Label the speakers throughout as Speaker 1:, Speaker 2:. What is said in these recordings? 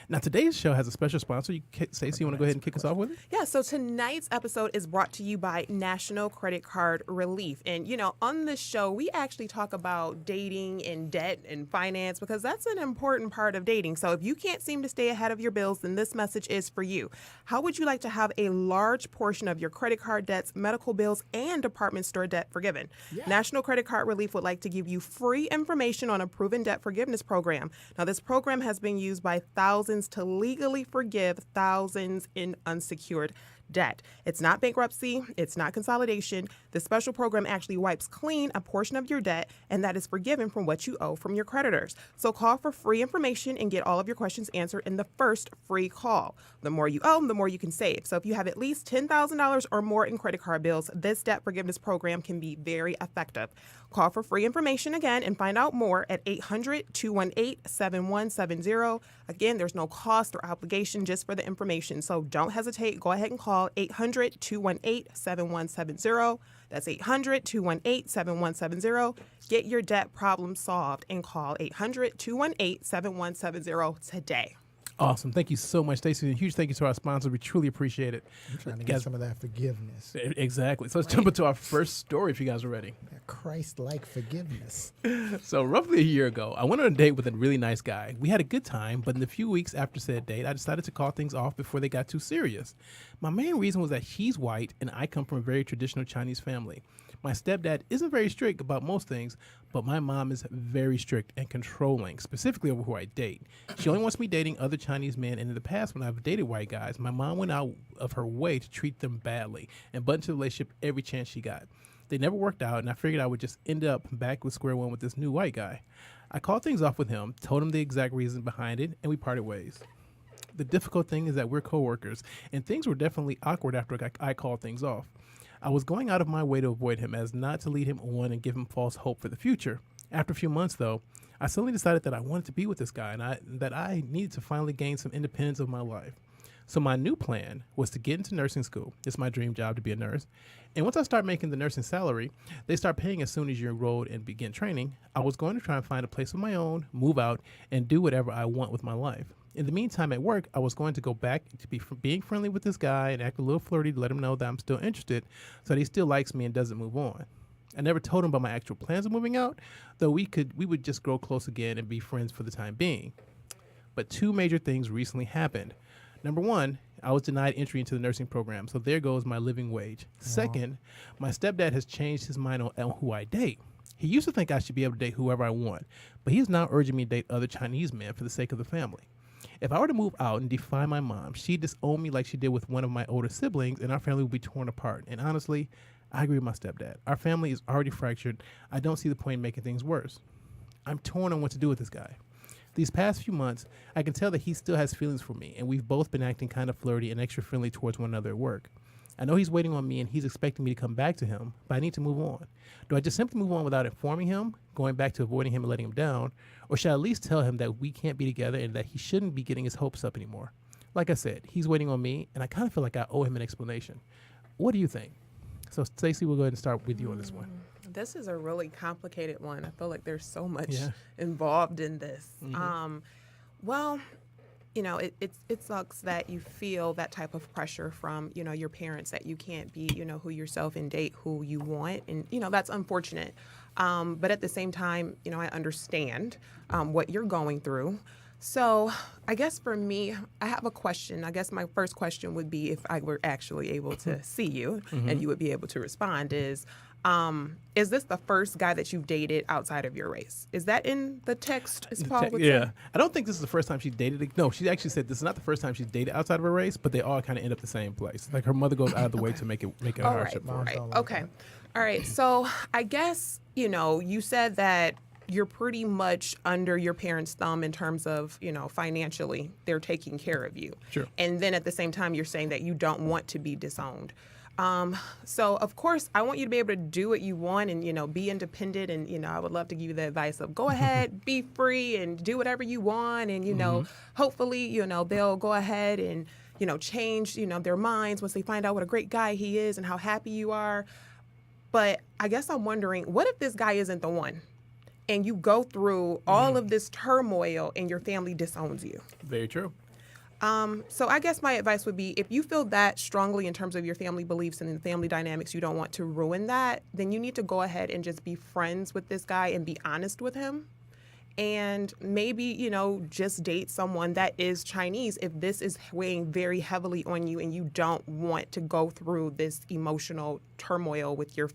Speaker 1: Now, today's show has a special sponsor. Stacey, you want to go ahead and kick us off with it?
Speaker 2: Yeah, so tonight's episode is brought to you by National Credit Card Relief. And, on this show, we actually talk about dating and debt and finance because that's an important part of dating. So if you can't seem to stay ahead of your bills, then this message is for you. How would you like to have a large portion of your credit card debts, medical bills, and department store debt forgiven? Yeah. National Credit Card Relief would like to give you free information on a proven debt forgiveness program. Now, this program has been used by thousands to legally forgive thousands in unsecured debt. It's not bankruptcy. It's not consolidation. The special program actually wipes clean a portion of your debt, and that is forgiven from what you owe from your creditors. So call for free information and get all of your questions answered in the first free call. The more you owe, the more you can save. So if you have at least $10,000 or more in credit card bills, this debt forgiveness program can be very effective. Call for free information again and find out more at 800-218-7170. Again, there's no cost or obligation just for the information. So don't hesitate. Go ahead and call 800-218-7170. That's 800-218-7170. Get your debt problem solved and call 800-218-7170 today.
Speaker 1: Awesome. Thank you so much, Stacey. And a huge thank you to our sponsor. We truly appreciate it.
Speaker 3: I'm trying to get some of that forgiveness.
Speaker 1: Exactly. So let's jump into our first story if you guys are ready.
Speaker 3: That Christ-like forgiveness.
Speaker 1: So roughly a year ago, I went on a date with a really nice guy. We had a good time, but in the few weeks after said date, I decided to call things off before they got too serious. My main reason was that he's white and I come from a very traditional Chinese family. My stepdad isn't very strict about most things, but my mom is very strict and controlling, specifically over who I date. She only wants me dating other Chinese men, and in the past, when I've dated white guys, my mom went out of her way to treat them badly and butt into the relationship every chance she got. They never worked out, and I figured I would just end up back with square one with this new white guy. I called things off with him, told him the exact reason behind it, and we parted ways. The difficult thing is that we're coworkers, and things were definitely awkward after I called things off. I was going out of my way to avoid him as not to lead him on and give him false hope for the future. After a few months, though, I suddenly decided that I wanted to be with this guy and that I needed to finally gain some independence of my life. So my new plan was to get into nursing school. It's my dream job to be a nurse. And once I start making the nursing salary, they start paying as soon as you're enrolled and begin training. I was going to try and find a place of my own, move out, and do whatever I want with my life. In the meantime, at work, I was going to go back to being friendly with this guy and act a little flirty to let him know that I'm still interested so that he still likes me and doesn't move on. I never told him about my actual plans of moving out, though we would just grow close again and be friends for the time being. But two major things recently happened. Number one, I was denied entry into the nursing program, so there goes my living wage. Second, my stepdad has changed his mind on who I date. He used to think I should be able to date whoever I want, but he is now urging me to date other Chinese men for the sake of the family. If I were to move out and defy my mom, she'd disown me like she did with one of my older siblings, and our family would be torn apart. And honestly, I agree with my stepdad. Our family is already fractured. I don't see the point in making things worse. I'm torn on what to do with this guy. These past few months, I can tell that he still has feelings for me, and we've both been acting kind of flirty and extra friendly towards one another at work. I know he's waiting on me and he's expecting me to come back to him, but I need to move on. Do I just simply move on without informing him, going back to avoiding him and letting him down? Or should I at least tell him that we can't be together and that he shouldn't be getting his hopes up anymore? Like I said, he's waiting on me, and I kind of feel like I owe him an explanation. What do you think? So, Stacey, we'll go ahead and start with you on this one.
Speaker 2: This is a really complicated one. I feel like there's so much involved in this. Mm-hmm. It sucks that you feel that type of pressure from, your parents that you can't be, who yourself and date who you want. And, that's unfortunate. But at the same time, I understand what you're going through. So I guess for me, I have a question. I guess my first question would be if I were actually able to see you and you would be able to respond is this the first guy that you've dated outside of your race? Is that in the text, as Paul would say?
Speaker 1: I don't think this is the first time she dated. No, she actually said this is not the first time she's dated outside of her race, but they all kind of end up the same place. Like her mother goes out of the way to make it a hardship for her.
Speaker 2: Right. Okay. All right. So I guess, you said that you're pretty much under your parents' thumb in terms of, financially, they're taking care of you.
Speaker 1: Sure.
Speaker 2: And then at the same time, you're saying that you don't want to be disowned. So, of course, I want you to be able to do what you want and, be independent. And, I would love to give you the advice of go ahead, be free and do whatever you want. And, hopefully, they'll go ahead and, change, their minds once they find out what a great guy he is and how happy you are. But I guess I'm wondering, what if this guy isn't the one? and you go through all of this turmoil and your family disowns you.
Speaker 1: Very true.
Speaker 2: So I guess my advice would be, if you feel that strongly in terms of your family beliefs and the family dynamics, you don't want to ruin that, then you need to go ahead and just be friends with this guy and be honest with him. And maybe, just date someone that is Chinese if this is weighing very heavily on you and you don't want to go through this emotional turmoil with your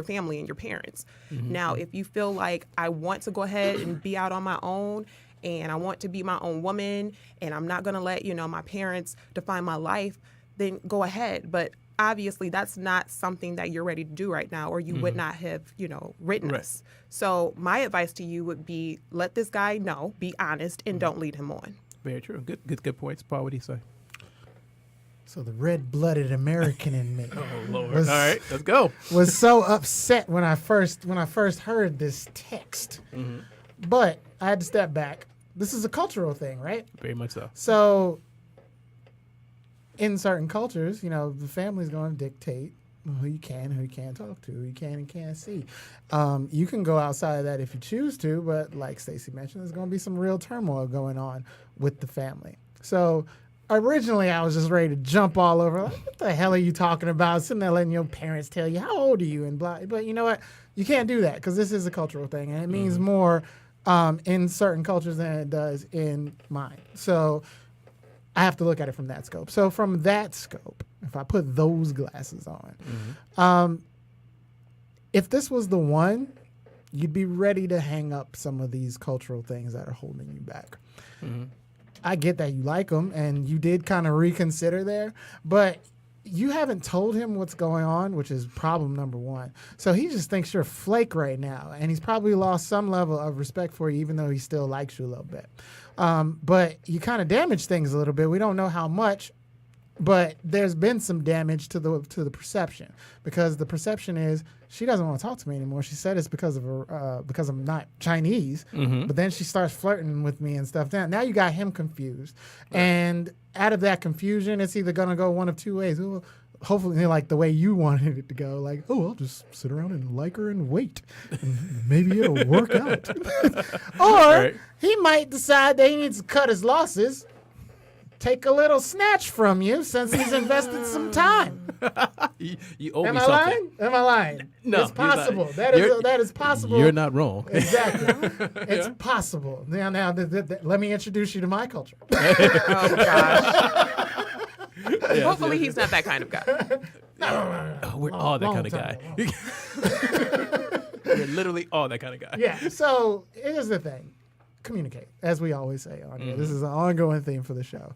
Speaker 2: family and your parents. Now, if you feel like, I want to go ahead and be out on my own and I want to be my own woman and I'm not going to let, my parents define my life, then go ahead. But obviously that's not something that you're ready to do right now, or you would not have, written us. So my advice to you would be, let this guy know, be honest, and don't lead him on.
Speaker 1: Very true. Good points. Paul, what do you say?
Speaker 3: So the red-blooded American in me.
Speaker 1: Oh Lord! All right, let's go.
Speaker 3: Was so upset when I first heard this text, but I had to step back. This is a cultural thing, right?
Speaker 1: Very much so.
Speaker 3: So in certain cultures, the family's going to dictate who you can and who you can't talk to, who you can and can't see. You can go outside of that if you choose to, but like Stacey mentioned, there's going to be some real turmoil going on with the family. So originally I was just ready to jump all over. Like, what the hell are you talking about? Sitting there letting your parents tell you, how old are you? And blah. But you know what? You can't do that because this is a cultural thing, and it means more in certain cultures than it does in mine. So I have to look at it from that scope. So from that scope, if I put those glasses on, if this was the one, you'd be ready to hang up some of these cultural things that are holding you back. I get that you like them and you did kind of reconsider there, but you haven't told him what's going on, which is problem number one. So he just thinks you're a flake right now, and he's probably lost some level of respect for you, even though he still likes you a little bit. But you kind of damaged things a little bit. We don't know how much, but there's been some damage to the perception, because the perception is she doesn't want to talk to me anymore. She said it's because of her, because I'm not Chinese, but then she starts flirting with me and stuff. Now you got him confused, and out of that confusion, it's either gonna go one of two ways. Well, hopefully, like the way you wanted it to go, like, oh, I'll just sit around and like her and wait, and maybe it'll work out. Or he might decide that he needs to cut his losses, take a little snatch from you since he's invested some time.
Speaker 1: You owe
Speaker 3: Am
Speaker 1: me
Speaker 3: I
Speaker 1: something.
Speaker 3: lying? Am I lying?
Speaker 1: No,
Speaker 3: It's possible. That is possible.
Speaker 1: You're not wrong.
Speaker 3: Exactly. It's possible. Now, let me introduce you to my culture.
Speaker 2: Oh, gosh.
Speaker 1: Yes,
Speaker 2: Hopefully
Speaker 1: yes.
Speaker 2: he's not that kind of guy.
Speaker 1: Oh, we're all that
Speaker 3: long
Speaker 1: kind of
Speaker 3: time
Speaker 1: guy. We're literally all that kind of guy.
Speaker 3: Yeah. So here's the thing: communicate, as we always say on here. This is an ongoing theme for the show.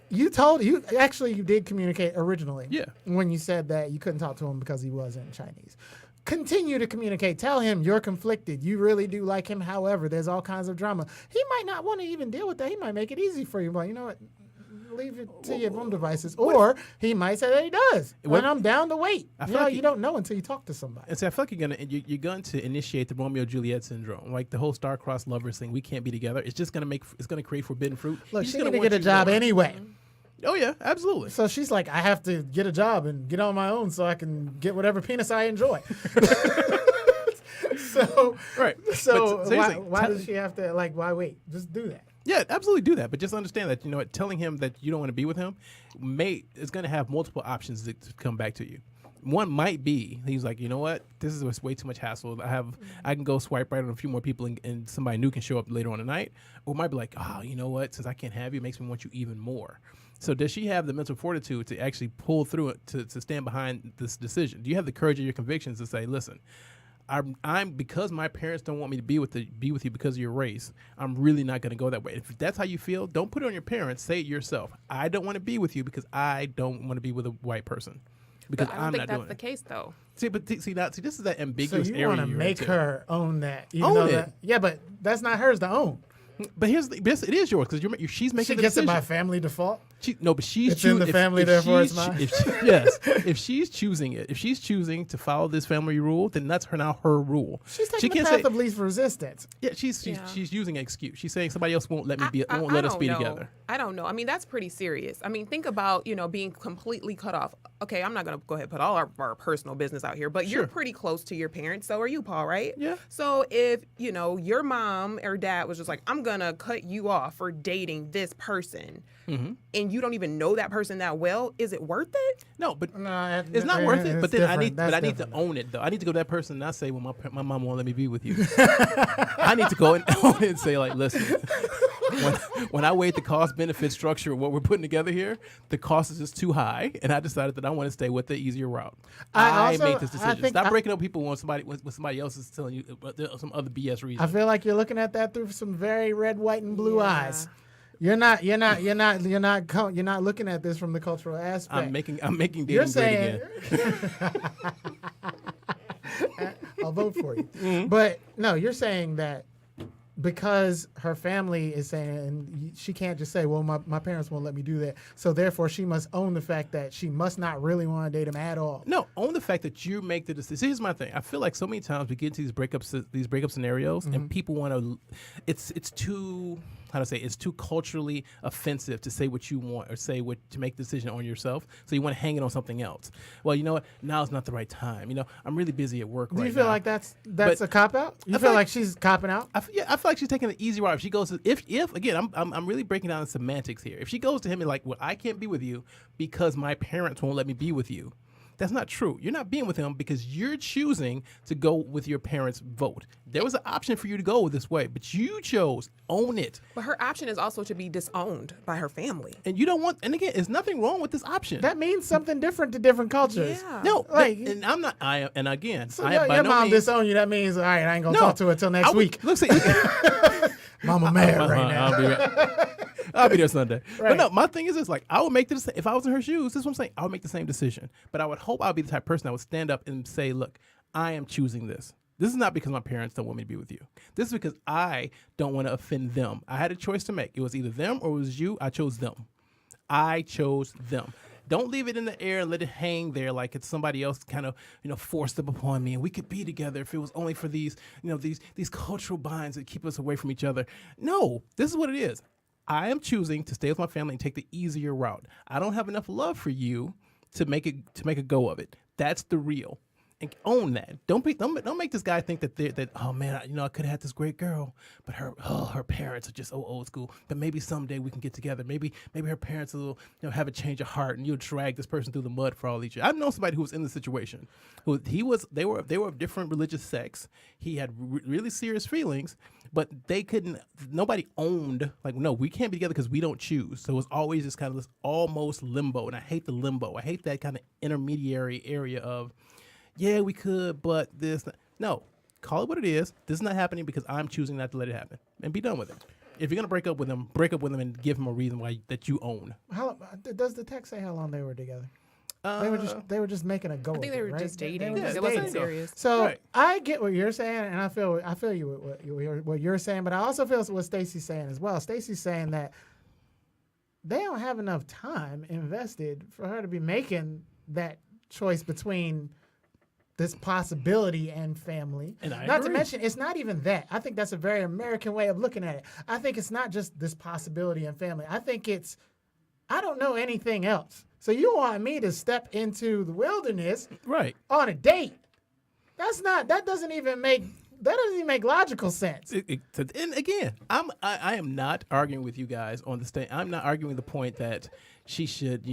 Speaker 3: You did communicate originally.
Speaker 1: Yeah.
Speaker 3: When you said that you couldn't talk to him because he wasn't Chinese. Continue to communicate. Tell him you're conflicted. You really do like him. However, there's all kinds of drama. He might not want to even deal with that. He might make it easy for you. But you know what? Leave it to your own devices. Or he might say that he does. And I'm down to wait. You don't know until you talk to somebody.
Speaker 1: And so I feel like you're going to initiate the Romeo and Juliet syndrome, like the whole star-crossed lovers thing. We can't be together. It's just going to create forbidden fruit.
Speaker 3: Look,
Speaker 1: He's
Speaker 3: she
Speaker 1: gonna
Speaker 3: need to
Speaker 1: want
Speaker 3: get a
Speaker 1: you
Speaker 3: job
Speaker 1: more.
Speaker 3: anyway.
Speaker 1: Oh yeah, absolutely.
Speaker 3: So she's like, I have to get a job and get on my own so I can get whatever penis I enjoy. So
Speaker 1: Right.
Speaker 3: So
Speaker 1: But seriously,
Speaker 3: why does she have to, like, why wait? Just do that.
Speaker 1: Yeah, absolutely do that. But just understand that, telling him that you don't want to be with him is going to have multiple options to come back to you. One might be, he's like, you know what? This is way too much hassle. I can go swipe right on a few more people and somebody new can show up later on tonight. Or it might be like, oh, you know what? Since I can't have you, it makes me want you even more. So does she have the mental fortitude to actually pull through it, to stand behind this decision? Do you have the courage of your convictions to say, listen, I'm because my parents don't want me to be with you because of your race, I'm really not going to go that way. If that's how you feel, don't put it on your parents. Say it yourself. I don't want to be with you because I don't want to be with a white person. Because
Speaker 2: But I don't
Speaker 1: I'm
Speaker 2: think
Speaker 1: not
Speaker 2: that's
Speaker 1: doing
Speaker 2: the
Speaker 1: it.
Speaker 2: case, though.
Speaker 1: See, this is that
Speaker 3: So
Speaker 1: ambiguous
Speaker 3: you
Speaker 1: area.
Speaker 3: want to
Speaker 1: you're
Speaker 3: make
Speaker 1: into.
Speaker 3: her own that. Even
Speaker 1: Own
Speaker 3: though
Speaker 1: it.
Speaker 3: Yeah, but that's not hers to own.
Speaker 1: But yes, it is yours because she's making
Speaker 3: She
Speaker 1: the
Speaker 3: gets
Speaker 1: decision.
Speaker 3: it by family default.
Speaker 1: But she's
Speaker 3: It's in the family, therefore it's mine.
Speaker 1: If she's choosing it, if she's choosing to follow this family rule, then that's her rule.
Speaker 3: She's
Speaker 1: She
Speaker 3: taking the
Speaker 1: can't
Speaker 3: path of least resistance.
Speaker 1: Yeah, she's using an excuse. She's saying somebody else won't let us
Speaker 2: I
Speaker 1: be
Speaker 2: don't know.
Speaker 1: together.
Speaker 2: I don't know. I mean, that's pretty serious. I mean, think about, being completely cut off. okay, I'm not going to go ahead and put all our personal business out here, but you're pretty close to your parents. So are you, Paul, right?
Speaker 1: Yeah.
Speaker 2: So if, your mom or dad was just like, I'm going to cut you off for dating this person, and you don't even know that person that well, is it worth it?
Speaker 1: No, but it's not worth it. But then I need to
Speaker 3: different.
Speaker 1: own it, though. I need to go to that person and not say, well, my mom won't let me be with you. I need to go and own it and say, like, listen, when I weighed the cost-benefit structure of what we're putting together here, the cost is just too high, and I decided that I want to stay with the easier route. I made this decision. Stop breaking up people when somebody else is telling you some other BS reason.
Speaker 3: I feel like you're looking at that through some very red, white, and blue eyes. You're not looking at this from the cultural aspect.
Speaker 1: I'm making dating great again.
Speaker 3: I'll vote for you. But no, you're saying that because her family is saying, and she can't just say, well, my parents won't let me do that. So therefore, she must own the fact that she must not really want to date him at all.
Speaker 1: No, own the fact that you make the decision. Here's my thing. I feel like so many times we get into these breakup scenarios, and people want to. It's too. How to say, it's too culturally offensive to say what you want or to make the decision on yourself. So you want to hang it on something else. Well, you know what? Now's not the right time. I'm really busy at work right now.
Speaker 3: Do you feel like that's a cop out? You feel like she's copping out?
Speaker 1: I feel like she's taking the easy route. If she goes to, if again, I'm really breaking down the semantics here. If she goes to him and like, well, I can't be with you because my parents won't let me be with you. That's not true. You're not being with him because you're choosing to go with your parents' vote. There was an option for you to go this way, but you chose. Own it.
Speaker 2: But her option is also to be disowned by her family.
Speaker 1: And you don't want, and again, there's nothing wrong with this option.
Speaker 3: That means something different to different cultures.
Speaker 2: Yeah.
Speaker 1: No,
Speaker 3: like,
Speaker 1: and I'm not, and again,
Speaker 3: so your mom disowned you, that means, all right, I ain't going to talk to her until next week.
Speaker 1: Look, see,
Speaker 3: Mama mad right now.
Speaker 1: I'll be there Sunday.
Speaker 3: Right.
Speaker 1: But no, my thing is this, like, I would make this, if I was in her shoes, this is what I'm saying, I would make the same decision. But I would hope I would be the type of person that would stand up and say, look, I am choosing this. This is not because my parents don't want me to be with you. This is because I don't want to offend them. I had a choice to make. It was either them or it was you. I chose them. I chose them. Don't leave it in the air and let it hang there like it's somebody else kind of, forced it upon me. And we could be together if it was only for these, these cultural binds that keep us away from each other. No, this is what it is. I am choosing to stay with my family and take the easier route. I don't have enough love for you to make a go of it. That's the real. And own that. Don't make this guy think that oh man, I could have had this great girl, but her parents are just old school. But maybe someday we can get together. Maybe her parents will have a change of heart, and you'll drag this person through the mud for all these years. I know somebody who was in the situation. They were of different religious sects. He had really serious feelings, but they couldn't. Nobody owned no, we can't be together because we don't choose. So it was always this kind of this almost limbo, and I hate the limbo. I hate that kind of intermediary area of. Yeah, we could, but this. No, call it what it is. This is not happening because I'm choosing not to let it happen, and be done with it. If you're gonna break up with him and give him a reason why that you own.
Speaker 3: How does the text say how long they were together? They were just making a go.
Speaker 2: I think they were just dating.
Speaker 3: It
Speaker 2: wasn't serious.
Speaker 3: So
Speaker 1: right.
Speaker 3: I get what you're saying, and I feel you what you're saying, but I also feel what Stacey's saying as well. Stacey's saying that they don't have enough time invested for her to be making that choice between this possibility and family.
Speaker 1: And I
Speaker 3: not
Speaker 1: agree.
Speaker 3: to mention, it's not even that. I think that's a very American way of looking at it. I think it's not just this possibility and family. I think it's, I don't know anything else. So you want me to step into the wilderness
Speaker 1: Right.
Speaker 3: on a date? That doesn't even make logical sense.
Speaker 1: And again, I am not arguing with you guys on the stage. I'm not arguing the point that she should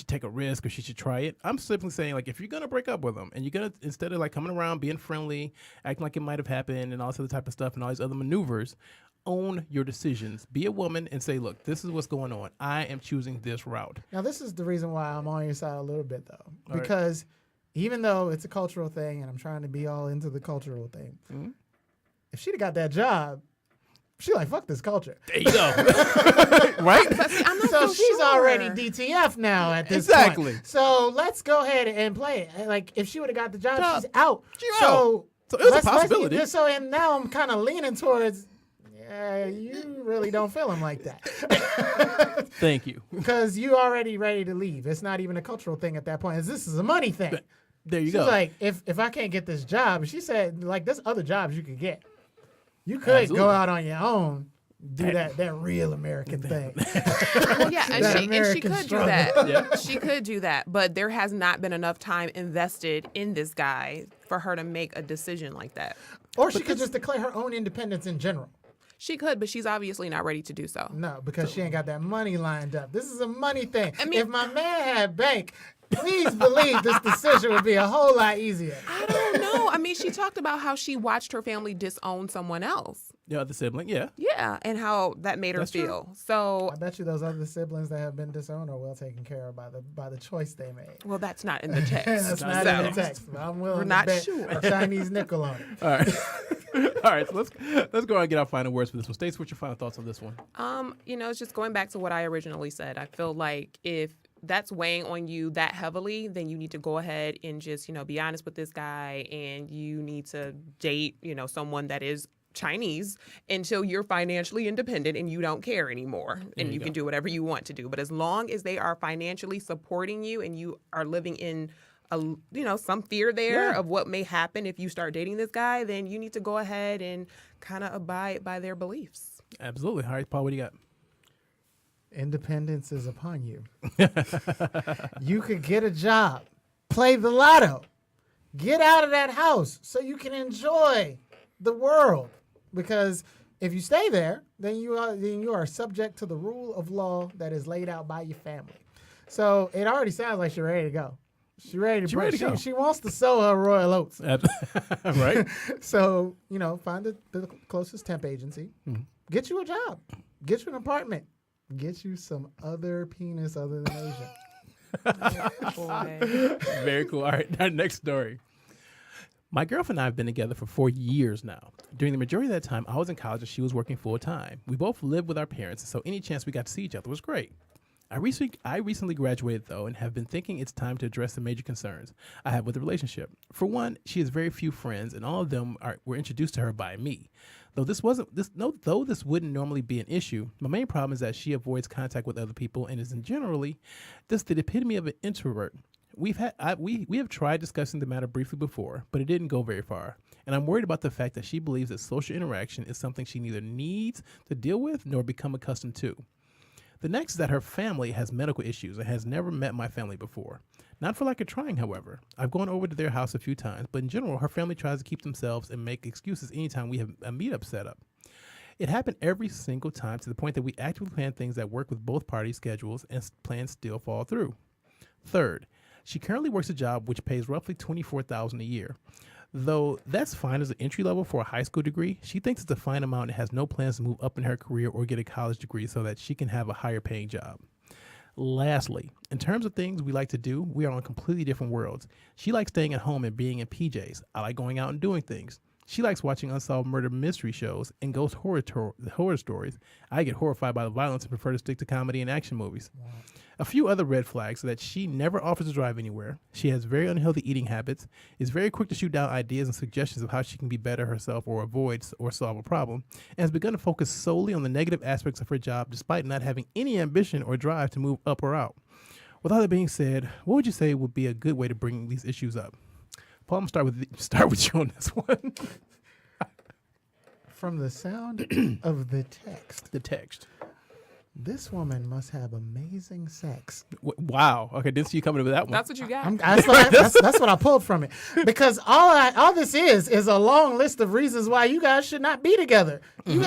Speaker 1: take a risk or she should try it. I'm simply saying, if you're going to break up with them and you're going to, instead of coming around, being friendly, acting like it might have happened and all this other type of stuff and all these other maneuvers, own your decisions. Be a woman and say, look, this is what's going on. I am choosing this route.
Speaker 3: Now, this is the reason why I'm on your side a little bit, though.
Speaker 1: All
Speaker 3: Because even though it's a cultural thing and I'm trying to be all into the cultural thing, if she'd have got that job, she fuck this culture.
Speaker 1: There you go. Right?
Speaker 2: I'm not
Speaker 3: So she's
Speaker 2: sure.
Speaker 3: already DTF now at this
Speaker 1: Exactly.
Speaker 3: point. So let's go ahead and play it. If she would have got the job, she's out.
Speaker 1: She's
Speaker 3: So
Speaker 1: out. So it was a possibility.
Speaker 3: And now I'm kind of leaning towards, you really don't feel him like that.
Speaker 1: Thank you.
Speaker 3: Because you already ready to leave. It's not even a cultural thing at that point. This is a money thing.
Speaker 1: There you
Speaker 3: She's
Speaker 1: go.
Speaker 3: like, if I can't get this job, she said, there's other jobs you could get. You could
Speaker 1: Absolutely.
Speaker 3: go out on your own do that real American thing.
Speaker 2: Well, yeah, and she
Speaker 3: American
Speaker 2: could
Speaker 3: struggle.
Speaker 2: do that.
Speaker 1: Yeah.
Speaker 2: She could do that, but there has not been enough time invested in this guy for her to make a decision like that.
Speaker 3: Or she could just declare her own independence in general.
Speaker 2: She could, but she's obviously not ready to do so.
Speaker 3: No, because she ain't got that money lined up. This is a money thing.
Speaker 2: I mean-
Speaker 3: if my man had bank, please believe this decision would be a whole lot easier.
Speaker 2: I don't know. I mean, she talked about how she watched her family disown someone else.
Speaker 1: The other sibling, yeah.
Speaker 2: Yeah, and how that made her
Speaker 1: That's true.
Speaker 2: feel. So,
Speaker 3: I bet you those other siblings that have been disowned are well taken care of by the choice they made.
Speaker 2: well, that's not in the text.
Speaker 3: That's not
Speaker 2: So,
Speaker 3: in the text. But I'm willing
Speaker 2: We're
Speaker 3: to
Speaker 2: not
Speaker 3: bet
Speaker 2: sure.
Speaker 3: a Chinese nickel on it.
Speaker 1: All right. All right, so let's go on and get our final words for this one. Stace, what's your final thoughts on this one?
Speaker 2: It's just going back to what I originally said. I feel like if that's weighing on you that heavily, then you need to go ahead and just, be honest with this guy, and you need to date, someone that is Chinese until you're financially independent and you don't care anymore, and you can do whatever you want to do. But as long as they are financially supporting you and you are living in some fear there of what may happen if you start dating this guy, then you need to go ahead and kind of abide by their beliefs.
Speaker 1: Absolutely. All right, Paul, what do you got?
Speaker 3: Independence is upon you. You could get a job, play the lotto, get out of that house so you can enjoy the world. Because if you stay there, then you are subject to the rule of law that is laid out by your family. So it already sounds like she's ready to go. She's ready to go. She wants to sow her royal oats.
Speaker 1: Right?
Speaker 3: So, find the closest temp agency.
Speaker 1: Mm-hmm.
Speaker 3: Get you a job. Get you an apartment. Get you some other penis other than Asian.
Speaker 2: Boy.
Speaker 1: Very cool. All right, our next story. My girlfriend and I have been together for 4 years now. During the majority of that time, I was in college and she was working full time. We both lived with our parents, so any chance we got to see each other was great. I recently graduated, though, and have been thinking it's time to address the major concerns I have with the relationship. For one, she has very few friends, and all of them were introduced to her by me. Though this wouldn't normally be an issue, my main problem is that she avoids contact with other people and is generally the epitome of an introvert. We have tried discussing the matter briefly before, but it didn't go very far. And I'm worried about the fact that she believes that social interaction is something she neither needs to deal with nor become accustomed to. The next is that her family has medical issues and has never met my family before. Not for lack of trying, however. I've gone over to their house a few times, but in general, her family tries to keep themselves and make excuses anytime we have a meetup set up. It happened every single time to the point that we actively plan things that work with both parties' schedules and plans still fall through. Third, she currently works a job which pays roughly $24,000 a year. Though that's fine as an entry level for a high school degree, she thinks it's a fine amount and has no plans to move up in her career or get a college degree so that she can have a higher paying job. Lastly, in terms of things we like to do, we are on completely different worlds. She likes staying at home and being in PJs. I like going out and doing things. She likes watching unsolved murder mystery shows and ghost horror stories. I get horrified by the violence and prefer to stick to comedy and action movies. Wow. A few other red flags are that she never offers to drive anywhere. She has very unhealthy eating habits, is very quick to shoot down ideas and suggestions of how she can be better herself or avoid or solve a problem, and has begun to focus solely on the negative aspects of her job despite not having any ambition or drive to move up or out. With all that being said, what would you say would be a good way to bring these issues up? Paul, I'm going to start with you on this one.
Speaker 3: From the sound of the text. This woman must have amazing sex.
Speaker 1: Wow. Okay, didn't see you coming with that one.
Speaker 2: That's what you got.
Speaker 3: That's what I pulled from it. Because all this is a long list of reasons why you guys should not be together. Mm-hmm.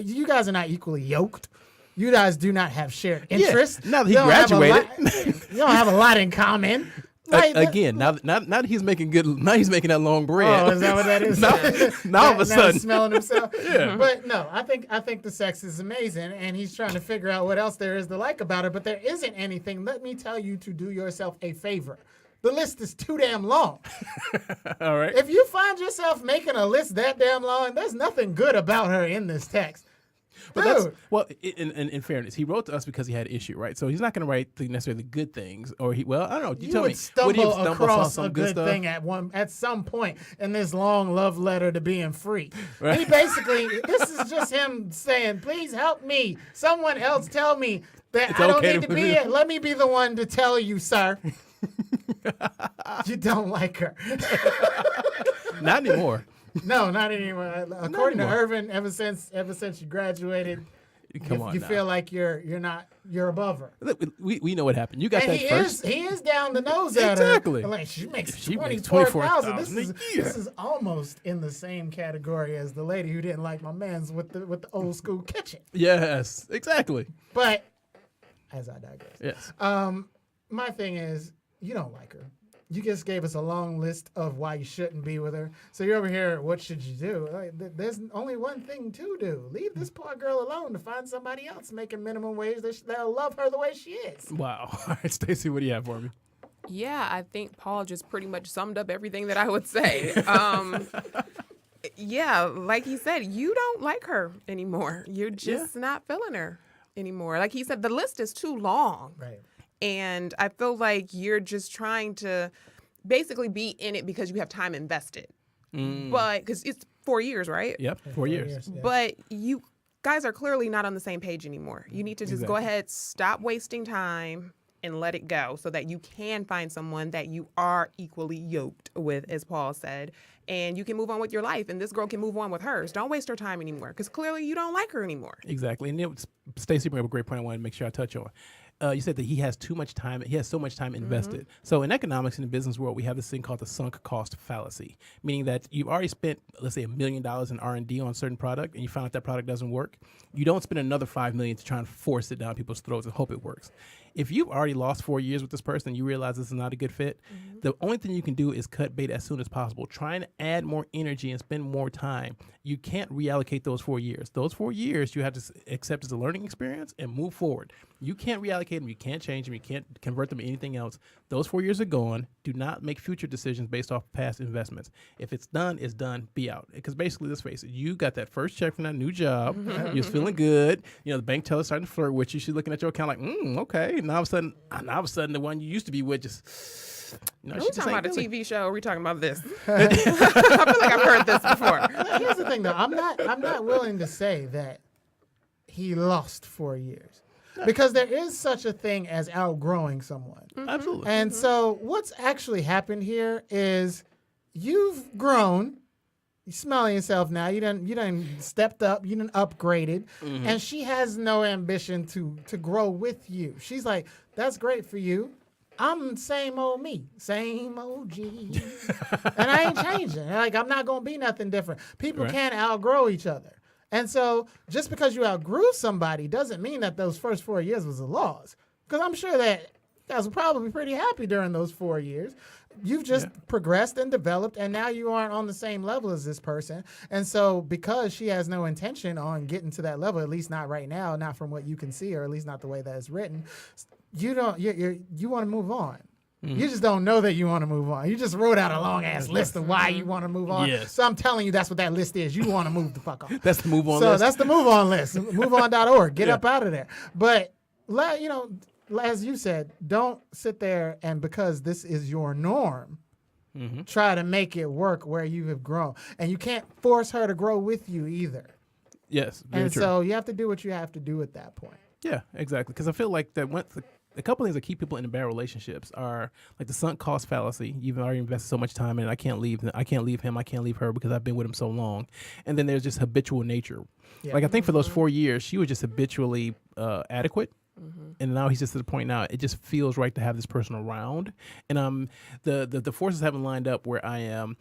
Speaker 3: You guys are not equally yoked. You guys do not have shared interests.
Speaker 1: Yeah, now that he graduated.
Speaker 3: You don't have a lot in common.
Speaker 1: Again, now that he's making that long bread.
Speaker 3: Oh, is that what that is?
Speaker 1: now all of a sudden,
Speaker 3: he's smelling himself.
Speaker 1: Yeah.
Speaker 3: But no, I think the sex is amazing, and he's trying to figure out what else there is to like about her. But there isn't anything. Let me tell you to do yourself a favor. The list is too damn long.
Speaker 1: All right.
Speaker 3: If you find yourself making a list that damn long, there's nothing good about her in this text.
Speaker 1: But in fairness, he wrote to us because he had an issue, right? So he's not going to write necessarily the good things, or I don't know. You tell me,
Speaker 3: stumble
Speaker 1: would he stumble
Speaker 3: across
Speaker 1: some
Speaker 3: a
Speaker 1: good
Speaker 3: good thing at some point in this long love letter to being free.
Speaker 1: Right.
Speaker 3: He basically, this is just him saying, "Please help me. Someone else tell me that
Speaker 1: It's
Speaker 3: I don't
Speaker 1: okay
Speaker 3: need
Speaker 1: to
Speaker 3: to be it. Let me be the one to tell you, sir. You don't like her."
Speaker 1: Not anymore.
Speaker 3: No, not anymore. According to
Speaker 1: anymore.
Speaker 3: Irvin, ever since you graduated,
Speaker 1: Come on
Speaker 3: you
Speaker 1: now.
Speaker 3: feel like you're above her.
Speaker 1: Look, we know what happened. You got
Speaker 3: And
Speaker 1: that first.
Speaker 3: he is down the nose at
Speaker 1: Exactly.
Speaker 3: her. Like she makes
Speaker 1: She makes
Speaker 3: 24,000.
Speaker 1: $24,000 a year.
Speaker 3: This is almost in the same category as the lady who didn't like my man's with the old school kitchen.
Speaker 1: Yes, exactly.
Speaker 3: But as I digress.
Speaker 1: Yes.
Speaker 3: My thing is, you don't like her. You just gave us a long list of why you shouldn't be with her. So you're over here, what should you do? Like, there's only one thing to do. Leave this poor girl alone to find somebody else making minimum wage that'll love her the way she is.
Speaker 1: Wow. All right, Stacey, what do you have for me?
Speaker 2: Yeah, I think Paul just pretty much summed up everything that I would say. Yeah, like he said, you don't like her anymore. You're just not feeling her anymore. Like he said, the list is too long.
Speaker 3: Right.
Speaker 2: And I feel like you're just trying to basically be in it because you have time invested. But because it's 4 years, right?
Speaker 1: Yep, 4 years.
Speaker 3: Yeah.
Speaker 2: But you guys are clearly not on the same page anymore. You need to just go ahead, stop wasting time and let it go so that you can find someone that you are equally yoked with, as Paul said, and you can move on with your life and this girl can move on with hers. Don't waste her time anymore because clearly you don't like her anymore.
Speaker 1: Exactly. And Stacey brought up a great point I wanted to make sure I touch on. You said that he has too much time. He has so much time invested. So in economics, in the business world, we have this thing called the sunk cost fallacy, meaning that you've already spent, let's say, $1 million in R&D on a certain product, and you find out that product doesn't work. You don't spend another $5 million to try and force it down people's throats and hope it works. If you've already lost 4 years with this person and you realize this is not a good fit, the only thing you can do is cut bait as soon as possible. Try and add more energy and spend more time. You can't reallocate those 4 years. Those 4 years you have to accept as a learning experience and move forward. You can't reallocate them. You can't change them. You can't convert them to anything else. Those 4 years are gone. Do not make future decisions based off past investments. If it's done, it's done. Be out. Because basically, let's face it, you got that first check from that new job. You're feeling good. You know, the bank teller's starting to flirt with you. She's looking at your account like, okay. Now all of a sudden, the one you used to be with just, you know,
Speaker 2: Are
Speaker 1: she
Speaker 2: we
Speaker 1: just
Speaker 2: talking
Speaker 1: ain't
Speaker 2: about a
Speaker 1: feeling.
Speaker 2: TV show? Or are we talking about this? I feel like I've heard this before.
Speaker 3: Here's the thing, though. I'm not willing to say that he lost 4 years. Because there is such a thing as outgrowing someone.
Speaker 1: Absolutely.
Speaker 3: And so what's actually happened here is you've grown. You smelling yourself now. You done stepped up. You done upgraded. And she has no ambition to grow with you. She's like, that's great for you. I'm same old me, same old G. And I ain't changing. Like, I'm not going to be nothing different. People can't outgrow each other. And so just because you outgrew somebody doesn't mean that those first 4 years was a loss. Because I'm sure that you guys were probably pretty happy during those 4 years. You've just progressed and developed, and now you aren't on the same level as this person. And so because she has no intention on getting to that level, at least not right now, not from what you can see, or at least not the way that it's written, you want to move on. You just don't know that you want to move on. You just wrote out a long-ass list of why you want to move on.
Speaker 1: Yes.
Speaker 3: So I'm telling you that's what that list is. You want to move the fuck on.
Speaker 1: That's the move on
Speaker 3: So
Speaker 1: list.
Speaker 3: that's the move on list. MoveOn.org. Get up out of there. But, as you said, don't sit there and because this is your norm, try to make it work where you have grown. And you can't force her to grow with you either.
Speaker 1: Yes, very
Speaker 3: And
Speaker 1: true.
Speaker 3: so you have to do what you have to do at that point.
Speaker 1: Yeah, exactly. Because I feel like that a couple things that keep people in bad relationships are like the sunk cost fallacy. You've already invested so much time in it. I can't leave him. I can't leave her because I've been with him so long. And then there's just habitual nature. Yeah. Like I think for those 4 years, she was just habitually adequate. And now he's just at the point now it just feels right to have this person around. And the forces haven't lined up where I am,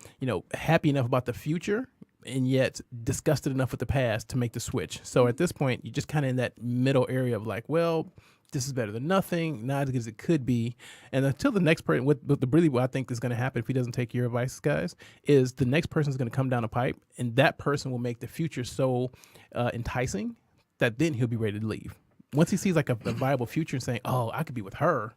Speaker 1: happy enough about the future and yet disgusted enough with the past to make the switch. So at this point, you're just kind of in that middle area of like, well, this is better than nothing, not as good as it could be. And until the next person, what I think is going to happen if he doesn't take your advice, guys, is the next person is going to come down the pipe, and that person will make the future so enticing that then he'll be ready to leave. Once he sees like a viable future and saying, oh, I could be with her.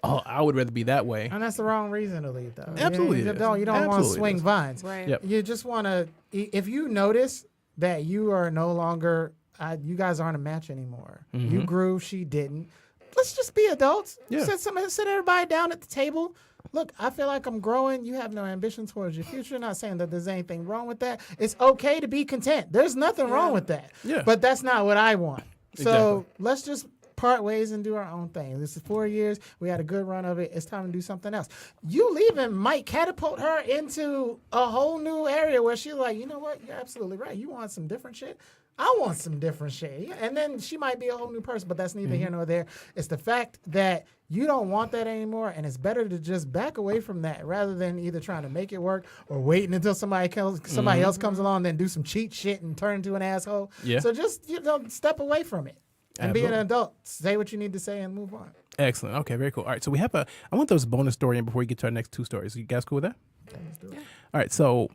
Speaker 1: Oh, I would rather be that way.
Speaker 3: And that's the wrong reason to leave, though.
Speaker 1: Absolutely
Speaker 3: You
Speaker 1: it is.
Speaker 3: don't want to
Speaker 1: Absolutely
Speaker 3: swing
Speaker 1: it is.
Speaker 3: vines.
Speaker 2: Right.
Speaker 1: Yep.
Speaker 3: You just want to, if you notice that you are no longer, you guys aren't a match anymore. You grew, she didn't. Let's just be adults.
Speaker 1: Yeah.
Speaker 3: Sit everybody down at the table. Look, I feel like I'm growing. You have no ambition towards your future. Not saying that there's anything wrong with that. It's okay to be content. There's nothing wrong with that.
Speaker 1: Yeah.
Speaker 3: But that's not what I want. So let's just part ways and do our own thing. This is 4 years. We had a good run of it. It's time to do something else. You leaving might catapult her into a whole new area where she's like, you know what? You're absolutely right. You want some different shit? I want some different shit. And then she might be a whole new person, but that's neither here nor there. It's the fact that you don't want that anymore, and it's better to just back away from that rather than either trying to make it work or waiting until somebody else comes along, then do some cheat shit and turn into an asshole.
Speaker 1: Yeah.
Speaker 3: So just step away from it and be an
Speaker 1: Absolutely.
Speaker 3: adult. Say what you need to say and move on.
Speaker 1: Excellent. Okay, very cool. All right, so we have I want those bonus story in before we get to our next 2 stories. You guys cool with that?
Speaker 3: Let's do it.
Speaker 1: All right, so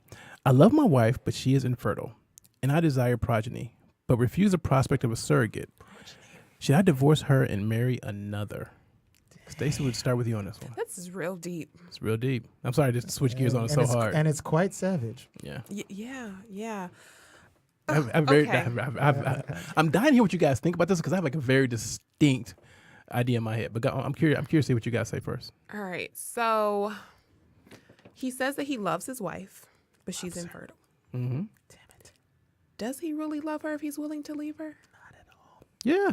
Speaker 1: I love my wife, but she is infertile, and I desire progeny, but refuse the prospect of a surrogate. Should I divorce her and marry another? Stacey, would start with you on this one.
Speaker 2: This is real deep.
Speaker 1: It's real deep. I'm sorry to switch gears on it so hard.
Speaker 3: And it's quite savage.
Speaker 1: Yeah.
Speaker 2: Yeah.
Speaker 1: I'm dying to hear what you guys think about this because I have like a very distinct idea in my head. But I'm curious to see what you guys say first.
Speaker 2: All right. So he says that he loves his wife, but she's infertile.
Speaker 1: Mm-hmm.
Speaker 2: Damn it. Does he really love her if he's willing to leave her?
Speaker 1: Yeah.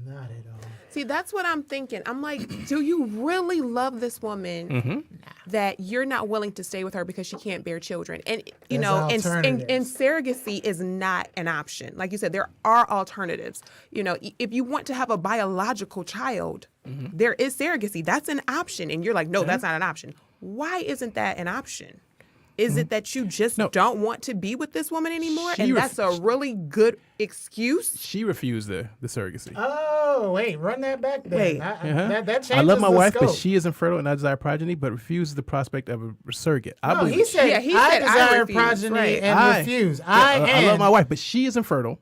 Speaker 3: Not at all.
Speaker 2: See, that's what I'm thinking. I'm like, do you really love this woman that you're not willing to stay with her because she can't bear children? And, you
Speaker 3: There's
Speaker 2: know, and
Speaker 3: alternatives.
Speaker 2: surrogacy is not an option. Like you said, there are alternatives. You know, if you want to have a biological child, there is surrogacy. That's an option. And you're like, no, that's not an option. Why isn't that an option? Is it that you just don't want to be with this woman anymore? And that's a really good excuse?
Speaker 1: She refused the surrogacy.
Speaker 3: Oh, wait. Run that back then.
Speaker 2: Wait.
Speaker 3: That changes
Speaker 1: I love my
Speaker 3: the
Speaker 1: wife,
Speaker 3: scope.
Speaker 1: but she is infertile and I desire progeny, but refuses the prospect of a surrogate. I
Speaker 3: No,
Speaker 1: believe
Speaker 3: he said,
Speaker 2: he
Speaker 3: I
Speaker 2: said, I
Speaker 3: desire
Speaker 2: refuse,
Speaker 3: progeny
Speaker 2: right.
Speaker 3: and refuse.
Speaker 1: I love my wife, but she is infertile.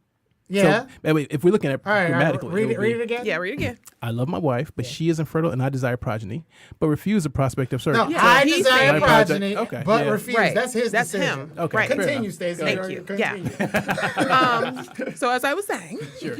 Speaker 3: Yeah.
Speaker 1: So, wait, if we're looking at
Speaker 3: All right.
Speaker 1: grammatically,
Speaker 3: Read
Speaker 1: would
Speaker 3: it
Speaker 1: be,
Speaker 3: again.
Speaker 2: Yeah, read it again.
Speaker 1: I love my wife, but she is infertile and I desire progeny, but refuse the prospect of
Speaker 3: No,
Speaker 1: surrogate.
Speaker 2: Yeah,
Speaker 3: I
Speaker 2: he
Speaker 3: desire
Speaker 2: said-
Speaker 3: progeny,
Speaker 1: Okay,
Speaker 3: but
Speaker 1: yeah.
Speaker 3: refuse.
Speaker 2: Right.
Speaker 3: That's his
Speaker 2: That's
Speaker 3: decision.
Speaker 2: him.
Speaker 1: Okay,
Speaker 2: Right.
Speaker 1: fair
Speaker 3: Continue,
Speaker 1: enough.
Speaker 3: Stacey.
Speaker 2: Thank
Speaker 3: or
Speaker 2: you.
Speaker 3: continue.
Speaker 2: So as I was saying,
Speaker 1: Sure.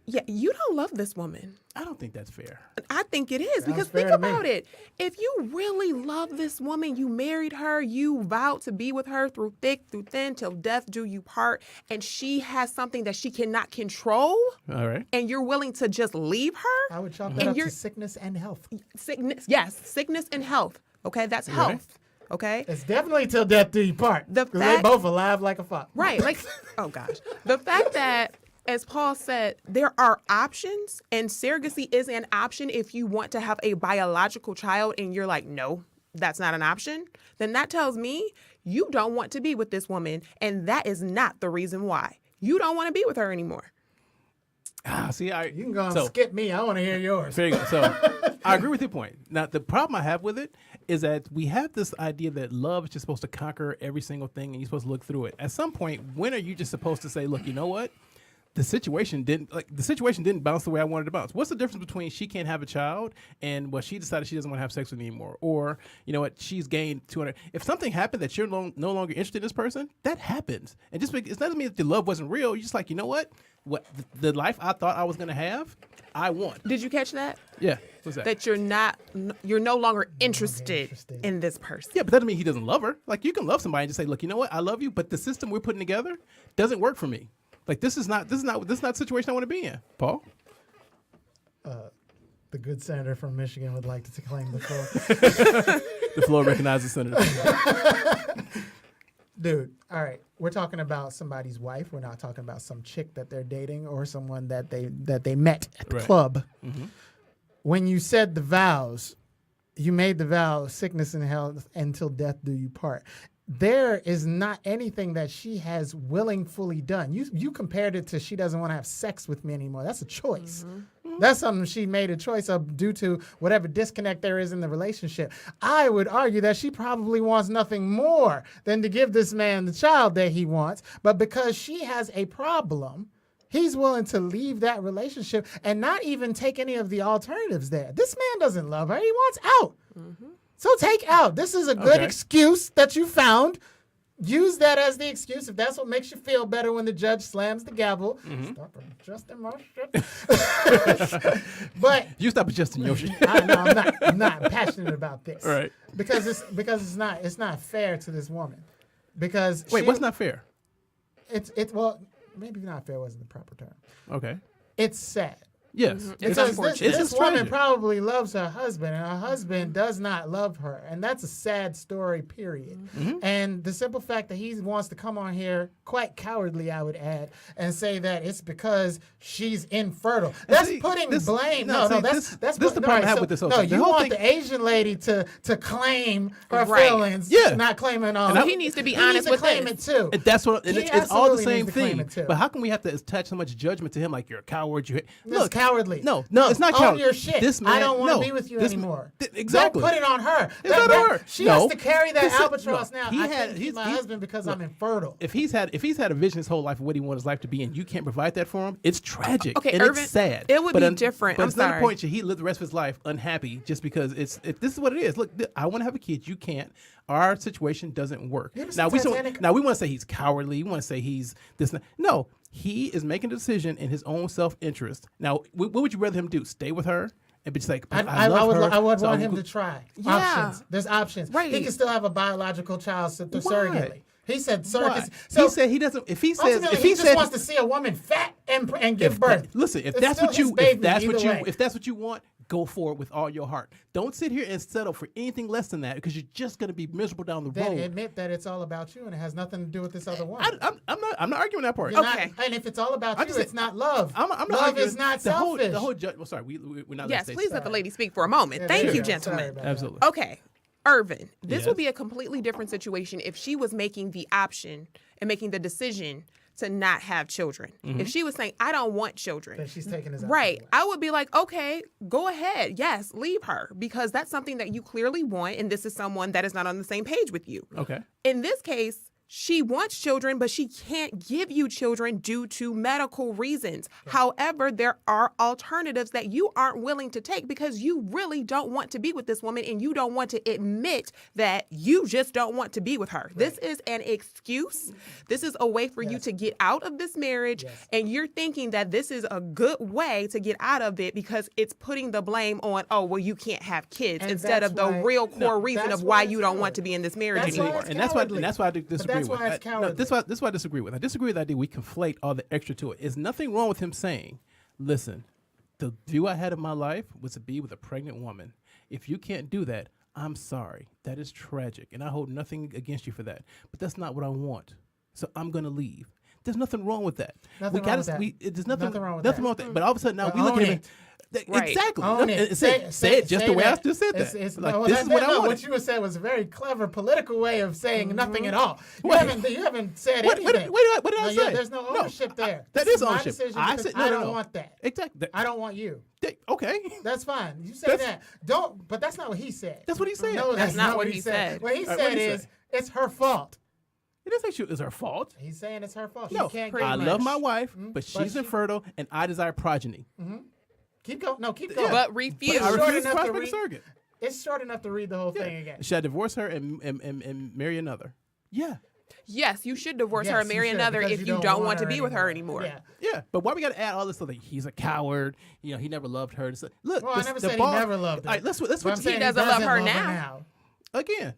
Speaker 2: yeah, you don't love this woman.
Speaker 1: I don't think that's fair.
Speaker 2: I think it is because
Speaker 3: fair
Speaker 2: think
Speaker 3: to me.
Speaker 2: about it. If you really love this woman, you married her, you vowed to be with her through thick, through thin, till death do you part, and she has something that she cannot control,
Speaker 1: All right.
Speaker 2: and you're willing to just leave her.
Speaker 3: I would chalk
Speaker 2: And
Speaker 3: that up
Speaker 2: you're-
Speaker 3: to sickness and health.
Speaker 2: Sickness and health. Okay, that's
Speaker 1: Right.
Speaker 2: health. Okay.
Speaker 3: It's definitely till death do you part.
Speaker 2: The
Speaker 3: 'Cause they
Speaker 2: fact-
Speaker 3: both alive like a fuck.
Speaker 2: Right. Like, oh gosh. The fact that, as Paul said, there are options and surrogacy is an option if you want to have a biological child and you're like, no, that's not an option, then that tells me you don't want to be with this woman. And that is not the reason why. You don't want to be with her anymore.
Speaker 1: See,
Speaker 3: You can go and skip me. I want to hear yours.
Speaker 1: There you go. So I agree with your point. Now, the problem I have with it is that we have this idea that love is just supposed to conquer every single thing and you're supposed to look through it. At some point, when are you just supposed to say, look, you know what? The situation didn't bounce the way I wanted it to bounce. What's the difference between she can't have a child and she decided she doesn't want to have sex with me anymore, or you know what, she's gained 200? If something happened that you're no longer interested in this person, that happens, and just it doesn't mean that the love wasn't real. You're just like, you know what the life I thought I was gonna have, I want.
Speaker 2: Did you catch that?
Speaker 1: Yeah, what's that?
Speaker 2: That you're no longer interested in this person.
Speaker 1: Yeah, but that doesn't mean he doesn't love her. Like, you can love somebody and just say, look, you know what, I love you, but the system we're putting together doesn't work for me. Like, this is not the situation I want to be in. Paul?
Speaker 3: The good senator from Michigan would like to claim the floor.
Speaker 1: The floor recognizes Senator.
Speaker 3: Dude, all right. We're talking about somebody's wife. We're not talking about some chick that they're dating or someone that they met at the
Speaker 1: Right.
Speaker 3: club.
Speaker 1: Mm-hmm.
Speaker 3: When you said the vows, you made the vow, sickness and health until death do you part. There is not anything that she has willingly done. You compared it to she doesn't want to have sex with me anymore. That's a choice. That's something she made a choice of due to whatever disconnect there is in the relationship. I would argue that she probably wants nothing more than to give this man the child that he wants. But because she has a problem, he's willing to leave that relationship and not even take any of the alternatives there. This man doesn't love her. He wants out. So take out. This is a good
Speaker 1: Okay.
Speaker 3: excuse that you found. Use that as the excuse if that's what makes you feel better when the judge slams the gavel. Stop adjusting my shit. But
Speaker 1: You stop adjusting your shit.
Speaker 3: I'm not passionate about this.
Speaker 1: Right.
Speaker 3: Because it's not fair to this woman. Because
Speaker 1: Wait, what's not fair?
Speaker 3: it's well, maybe not fair wasn't the proper term.
Speaker 1: Okay.
Speaker 3: It's sad
Speaker 1: Yes.
Speaker 2: It's
Speaker 3: Because
Speaker 2: unfortunate.
Speaker 3: this
Speaker 1: It's
Speaker 3: woman
Speaker 1: tragic.
Speaker 3: probably loves her husband, and her husband does not love her. And that's a sad story, period. And the simple fact that he wants to come on here, quite cowardly, I would add, and say that it's because she's infertile. That's
Speaker 1: see,
Speaker 3: putting
Speaker 1: this-
Speaker 3: blame.
Speaker 1: no,
Speaker 3: No,
Speaker 1: see,
Speaker 3: that's
Speaker 1: this
Speaker 3: what-
Speaker 1: the problem I have
Speaker 3: so-
Speaker 1: with this whole
Speaker 3: No,
Speaker 1: thing. The
Speaker 3: you
Speaker 1: whole
Speaker 3: want
Speaker 1: thing-
Speaker 3: the Asian lady to claim her
Speaker 2: Right.
Speaker 3: feelings,
Speaker 1: Yeah.
Speaker 3: not claiming
Speaker 1: And
Speaker 2: he needs to be
Speaker 3: he
Speaker 2: honest
Speaker 3: needs to
Speaker 2: with
Speaker 3: claim
Speaker 2: this.
Speaker 3: it too.
Speaker 1: And that's what and
Speaker 3: He
Speaker 1: it's all the
Speaker 3: absolutely
Speaker 1: same
Speaker 3: needs to claim
Speaker 1: thing.
Speaker 3: it too.
Speaker 1: But how can we have to attach so much judgment to him? Like you're a coward.
Speaker 3: It's cowardly.
Speaker 1: No, it's not
Speaker 3: own
Speaker 1: cowardly.
Speaker 3: your shit.
Speaker 1: This man,
Speaker 3: I don't want to
Speaker 1: no,
Speaker 3: be with you
Speaker 1: this-
Speaker 3: anymore.
Speaker 1: exactly.
Speaker 3: Don't put it on her.
Speaker 1: It's not on her.
Speaker 3: She
Speaker 1: No.
Speaker 3: has to carry that
Speaker 1: This is-
Speaker 3: albatross
Speaker 1: no.
Speaker 3: now.
Speaker 1: He
Speaker 3: I
Speaker 1: had-
Speaker 3: couldn't
Speaker 1: he's-
Speaker 3: keep my
Speaker 1: he's-
Speaker 3: husband because
Speaker 1: look,
Speaker 3: I'm infertile.
Speaker 1: If he's had a vision his whole life of what he wants his life to be, and you can't provide that for him, it's tragic.
Speaker 2: Okay,
Speaker 1: and
Speaker 2: Irvin,
Speaker 1: it's sad.
Speaker 2: it would
Speaker 1: But
Speaker 2: be
Speaker 1: un-
Speaker 2: different.
Speaker 1: But
Speaker 2: I'm
Speaker 1: it's not a
Speaker 2: sorry.
Speaker 1: point. Should he live the rest of his life unhappy just because this is what it is? Look, I want to have a kid. You can't. Our situation doesn't work.
Speaker 3: You ever
Speaker 1: Now
Speaker 3: seen
Speaker 1: we
Speaker 3: Titanic?
Speaker 1: now we want to say he's cowardly. We want to say he's this. No, he is making a decision in his own self interest. Now, what would you rather him do? Stay with her and be just like, I love her.
Speaker 3: I would
Speaker 1: so
Speaker 3: want
Speaker 1: I'm
Speaker 3: him
Speaker 1: go-
Speaker 3: to try.
Speaker 2: Yeah.
Speaker 3: Options. There's options.
Speaker 2: Right.
Speaker 3: He can still have a biological child through surrogately. He said
Speaker 1: Why?
Speaker 3: surrogacy. So
Speaker 1: He said he doesn't. If he says,
Speaker 3: ultimately,
Speaker 1: if
Speaker 3: he
Speaker 1: he
Speaker 3: just
Speaker 1: said,
Speaker 3: wants to see a woman fat and give birth.
Speaker 1: Listen, if
Speaker 3: It's
Speaker 1: that's
Speaker 3: still
Speaker 1: what
Speaker 3: his
Speaker 1: you,
Speaker 3: baby
Speaker 1: if that's what
Speaker 3: either
Speaker 1: you,
Speaker 3: way.
Speaker 1: if that's what you want, go for it with all your heart. Don't sit here and settle for anything less than that because you're just going to be miserable down the
Speaker 3: Then
Speaker 1: road.
Speaker 3: admit that it's all about you and it has nothing to do with this other one.
Speaker 1: I'm not arguing that part.
Speaker 3: You're
Speaker 2: Okay.
Speaker 3: not, and if it's all about
Speaker 1: I
Speaker 3: you,
Speaker 1: just
Speaker 3: it's not love.
Speaker 1: I'm not
Speaker 3: love
Speaker 1: arguing.
Speaker 3: is not
Speaker 1: the whole,
Speaker 3: selfish.
Speaker 1: the whole well, sorry, we're not.
Speaker 2: Yes,
Speaker 1: gonna
Speaker 2: please let the lady speak for a moment.
Speaker 3: Yeah,
Speaker 2: Thank
Speaker 3: there
Speaker 2: you,
Speaker 3: go. Sorry
Speaker 2: gentlemen.
Speaker 3: about that.
Speaker 1: Absolutely.
Speaker 2: Okay, Irvin, this
Speaker 1: Yes.
Speaker 2: would be a completely different situation if she was making the option and making the decision to not have children.
Speaker 1: Mm-hmm.
Speaker 2: If she was saying, I don't want children.
Speaker 3: Then she's taking his option
Speaker 2: Right.
Speaker 3: away.
Speaker 2: I would be like, okay, go ahead. Yes, leave her because that's something that you clearly want. And this is someone that is not on the same page with you.
Speaker 1: Okay.
Speaker 2: In this case, she wants children, but she can't give you children due to medical reasons. However, there are alternatives that you aren't willing to take because you really don't want to be with this woman and you don't want to admit that you just don't want to be with her. Right. This is an excuse. This is a way for you to get out of this marriage. And you're thinking that this is a good way to get out of it because it's putting the blame on, oh, well, you can't have kids
Speaker 3: And
Speaker 2: instead of
Speaker 3: that's
Speaker 2: the
Speaker 3: why-
Speaker 2: real core reason
Speaker 3: that's
Speaker 2: of
Speaker 3: why
Speaker 2: why
Speaker 3: it's
Speaker 2: you don't want
Speaker 3: cowardly.
Speaker 2: to be in this marriage
Speaker 3: That's why
Speaker 2: anymore.
Speaker 3: it's
Speaker 1: And that's
Speaker 3: cowardly.
Speaker 1: why I disagree
Speaker 3: that's
Speaker 1: with.
Speaker 3: why it's
Speaker 1: No,
Speaker 3: cowardly.
Speaker 1: this is why I disagree with. I disagree with the idea we conflate all the extra to it. There's nothing wrong with him saying, "Listen, the view I had of my life was to be with a pregnant woman. If you can't do that, I'm sorry. That is tragic, and I hold nothing against you for that. But that's not what I want. So I'm gonna leave." There's nothing wrong with that.
Speaker 3: Nothing wrong with that.
Speaker 1: There's nothing
Speaker 3: Nothing wrong with
Speaker 1: nothing
Speaker 3: that.
Speaker 1: wrong with that. But all of a sudden now
Speaker 3: But
Speaker 1: we look
Speaker 3: own
Speaker 1: at him.
Speaker 3: it.
Speaker 2: Right.
Speaker 1: Exactly.
Speaker 3: Own it.
Speaker 1: And say it just the way I
Speaker 3: that.
Speaker 1: just said that.
Speaker 3: It's,
Speaker 1: Like,
Speaker 3: no,
Speaker 1: this is what I want.
Speaker 3: What you said was a very clever political way of saying nothing at all. You
Speaker 1: Wait.
Speaker 3: haven't said
Speaker 1: What
Speaker 3: anything.
Speaker 1: what did I
Speaker 3: No,
Speaker 1: say?
Speaker 3: there's no ownership there.
Speaker 1: That
Speaker 3: This
Speaker 1: is
Speaker 3: my
Speaker 1: ownership.
Speaker 3: decision
Speaker 1: I
Speaker 3: because
Speaker 1: said
Speaker 3: I
Speaker 1: no.
Speaker 3: don't want that.
Speaker 1: Exactly.
Speaker 3: I don't want you.
Speaker 1: Okay.
Speaker 3: That's fine. You say
Speaker 1: That's-
Speaker 3: that. Don't. But that's not what he said.
Speaker 1: That's what he said.
Speaker 3: No, that's not what he
Speaker 2: said.
Speaker 3: What he
Speaker 1: All right,
Speaker 3: said
Speaker 1: what'd he
Speaker 3: is
Speaker 1: say?
Speaker 3: it's her fault.
Speaker 1: It doesn't say it's her fault.
Speaker 3: He's saying it's her fault.
Speaker 1: No,
Speaker 3: She can't
Speaker 2: pretty
Speaker 1: I
Speaker 3: get
Speaker 1: love
Speaker 3: much.
Speaker 1: my wife, but
Speaker 3: But
Speaker 1: she's
Speaker 3: she-
Speaker 1: infertile, and I desire progeny.
Speaker 3: Keep going. No, keep going.
Speaker 2: But refuse.
Speaker 1: I
Speaker 3: short
Speaker 1: refuse
Speaker 3: enough to
Speaker 1: prospect
Speaker 3: read-
Speaker 1: surrogate.
Speaker 3: It's short enough to read the whole thing again.
Speaker 1: Should I divorce her and marry another? Yeah.
Speaker 2: Yes, you should divorce her
Speaker 3: Yes,
Speaker 2: and
Speaker 3: you
Speaker 2: marry
Speaker 3: should,
Speaker 2: another
Speaker 3: because
Speaker 2: if you don't want to be with her
Speaker 3: anymore.
Speaker 2: anymore.
Speaker 3: Yeah.
Speaker 1: Yeah, but why we got to add all this stuff? Like he's a coward. He never loved her. Look,
Speaker 3: Well, I never said he never loved her.
Speaker 1: All right, let's
Speaker 3: But I'm
Speaker 1: switch
Speaker 3: saying
Speaker 2: doesn't love her now.
Speaker 1: again.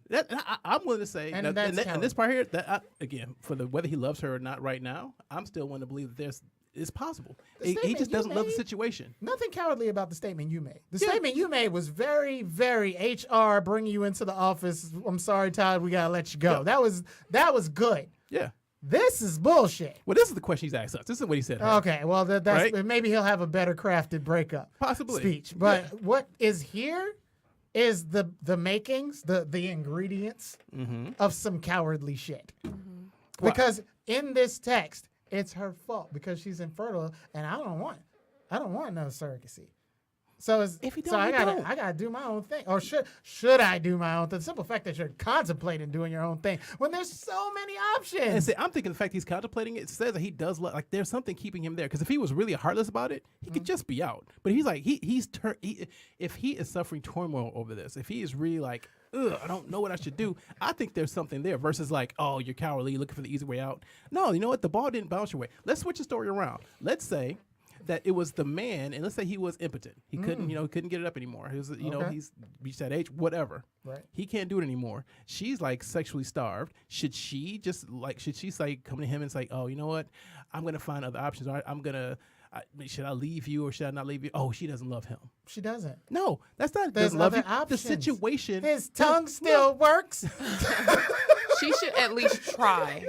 Speaker 1: I'm willing to say,
Speaker 3: And
Speaker 1: that,
Speaker 3: that's
Speaker 1: and this part here, that again, for the whether he loves her or not right now, I'm still willing to believe that it's possible.
Speaker 3: The
Speaker 1: He
Speaker 3: statement
Speaker 1: just
Speaker 3: you
Speaker 1: doesn't love the
Speaker 3: made-
Speaker 1: situation.
Speaker 3: Nothing cowardly about the statement you made. The
Speaker 1: Yeah.
Speaker 3: statement you made was very, very HR. Bring you into the office. I'm sorry, Todd. We gotta let you go.
Speaker 1: Yeah.
Speaker 3: That was good.
Speaker 1: Yeah.
Speaker 3: This is bullshit.
Speaker 1: Well, this is the question he's asked us. This is what he said.
Speaker 3: Okay, well that's
Speaker 1: Right?
Speaker 3: maybe he'll have a better crafted breakup
Speaker 1: Possibly.
Speaker 3: speech. But what is here is the makings, the ingredients of some cowardly shit. Because in this text, it's her fault because she's infertile, and I don't want no surrogacy. So
Speaker 1: If he
Speaker 3: so
Speaker 1: don't,
Speaker 3: I
Speaker 1: he
Speaker 3: gotta
Speaker 1: don't.
Speaker 3: I gotta do my own thing, or should I do my own thing? The simple fact that you're contemplating doing your own thing when there's so many options.
Speaker 1: And see, I'm thinking the fact he's contemplating it says that he does like there's something keeping him there. Because if he was really heartless about it, he could just be out. But he's like if he is suffering turmoil over this, if he is really like, ugh, I don't know what I should do, I think there's something there. Versus like, oh, you're cowardly, you're looking for the easy way out. No, you know what? The ball didn't bounce your way. Let's switch the story around. Let's say that it was the man, and let's say he was impotent. He couldn't, couldn't get it up anymore. He was,
Speaker 3: Okay.
Speaker 1: he's reached that age, whatever.
Speaker 3: Right.
Speaker 1: He can't do it anymore. She's like sexually starved. Should she say come to him and say, oh, you know what? I'm gonna find other options. I'm gonna should I leave you or should I not leave you? Oh, she doesn't love him.
Speaker 3: She doesn't.
Speaker 1: No, that's not.
Speaker 3: There's
Speaker 1: Doesn't love
Speaker 3: other
Speaker 1: you.
Speaker 3: options.
Speaker 1: The situation.
Speaker 3: His tongue still works.
Speaker 2: She should at least try.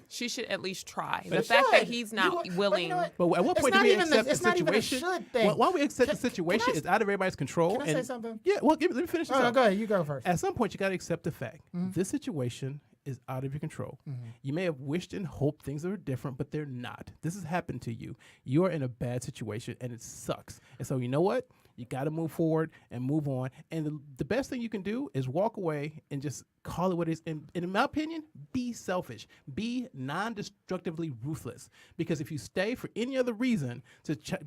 Speaker 2: She should at least try. The
Speaker 3: She
Speaker 2: fact that
Speaker 3: should.
Speaker 2: he's
Speaker 3: You
Speaker 2: not
Speaker 3: wa- but you
Speaker 2: willing.
Speaker 3: know what?
Speaker 1: But at what
Speaker 3: It's
Speaker 1: point do
Speaker 3: not
Speaker 1: we
Speaker 3: even
Speaker 1: accept
Speaker 3: it's
Speaker 1: the
Speaker 3: not even a
Speaker 1: situation?
Speaker 3: should thing.
Speaker 1: Why we accept the
Speaker 3: Can
Speaker 1: situation?
Speaker 3: I-
Speaker 1: It's out of everybody's control.
Speaker 3: Can I say something?
Speaker 1: Yeah. Well, let me finish this.
Speaker 3: Oh, no,
Speaker 1: up.
Speaker 3: go ahead. You go first.
Speaker 1: At some point, you got to accept the fact this situation is out of your control. You may have wished and hoped things were different, but they're not. This has happened to you. You are in a bad situation, and it sucks. And so, you know what? You got to move forward and move on. And the best thing you can do is walk away and just call it what it is. And in my opinion, be selfish. Be non-destructively ruthless. Because if you stay for any other reason,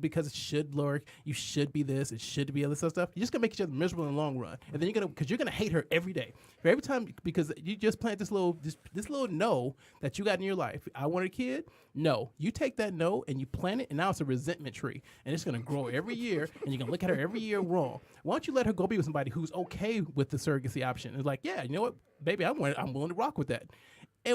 Speaker 1: because it should lurk, you should be this, it should be other stuff, you're just going to make each other miserable in the long run. And then because you're going to hate her every day. For every time, because you just plant this little no that you got in your life. I want a kid. No. You take that no and you plant it, and now it's a resentment tree. And it's going to grow every year, and you're going to look at her every year wrong. Why don't you let her go be with somebody who's okay with the surrogacy option? It's like, yeah, you know what, baby, I'm willing to rock with that.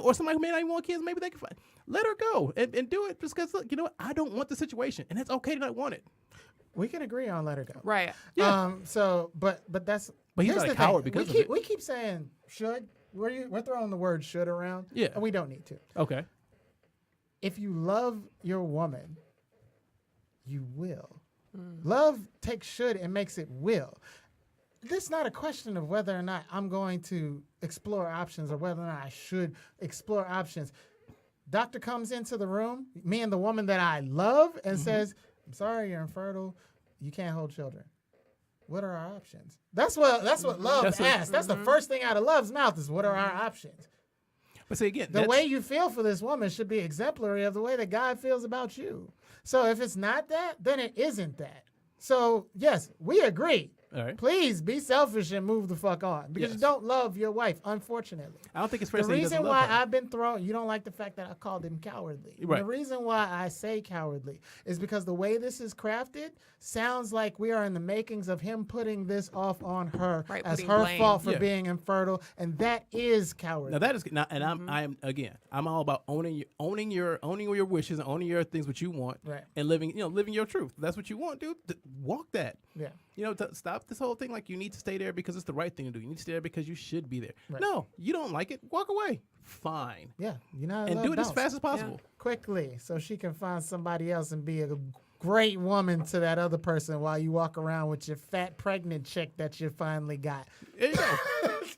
Speaker 1: Or somebody who may not even want kids, maybe they can find. Let her go and do it, just because, look, you know what, I don't want the situation, and it's okay to not want it.
Speaker 3: We can agree on let her go.
Speaker 2: Right.
Speaker 1: Yeah.
Speaker 3: But that's.
Speaker 1: But he's
Speaker 3: here's
Speaker 1: not a
Speaker 3: the thing.
Speaker 1: coward because of it.
Speaker 3: We keep saying should. We're throwing the word should around.
Speaker 1: Yeah.
Speaker 3: And we don't need to.
Speaker 1: Okay.
Speaker 3: If you love your woman, you will. Love takes should and makes it will. This is not a question of whether or not I'm going to explore options or whether or not I should explore options. Doctor comes into the room, me and the woman that I love, and says, I'm sorry, you're infertile. You can't hold children. What are our options? That's what love asks. That's the first thing out of love's mouth is, what are our options?
Speaker 1: But see, again,
Speaker 3: The way you feel for this woman should be exemplary of the way that God feels about you. So if it's not that, then it isn't that. So, yes, we agree.
Speaker 1: All right.
Speaker 3: Please be selfish and move the fuck on because
Speaker 1: Yes.
Speaker 3: you don't love your wife, unfortunately.
Speaker 1: I don't think it's fair
Speaker 3: The
Speaker 1: to say he doesn't
Speaker 3: reason
Speaker 1: love
Speaker 3: why
Speaker 1: her.
Speaker 3: I've been thrown, you don't like the fact that I called him cowardly.
Speaker 1: Right.
Speaker 3: The reason why I say cowardly is because the way this is crafted sounds like we are in the makings of him putting this off on her
Speaker 2: Right,
Speaker 3: as
Speaker 2: putting
Speaker 3: her
Speaker 2: blame.
Speaker 3: fault for
Speaker 1: Yeah.
Speaker 3: being infertile, and that is cowardly.
Speaker 1: Now that is now, and I'm all about owning your wishes and owning your things what you want,
Speaker 3: Right.
Speaker 1: and living your truth. That's what you want, dude. Walk that.
Speaker 3: Yeah.
Speaker 1: Stop this whole thing like you need to stay there because it's the right thing to do. You need to stay there because you should be there.
Speaker 3: Right.
Speaker 1: No, you don't like it. Walk away. Fine.
Speaker 3: Yeah, you know,
Speaker 1: And do it as fast as possible.
Speaker 3: quickly so she can find somebody else and be a great woman to that other person while you walk around with your fat pregnant chick that you finally got.
Speaker 1: There you go.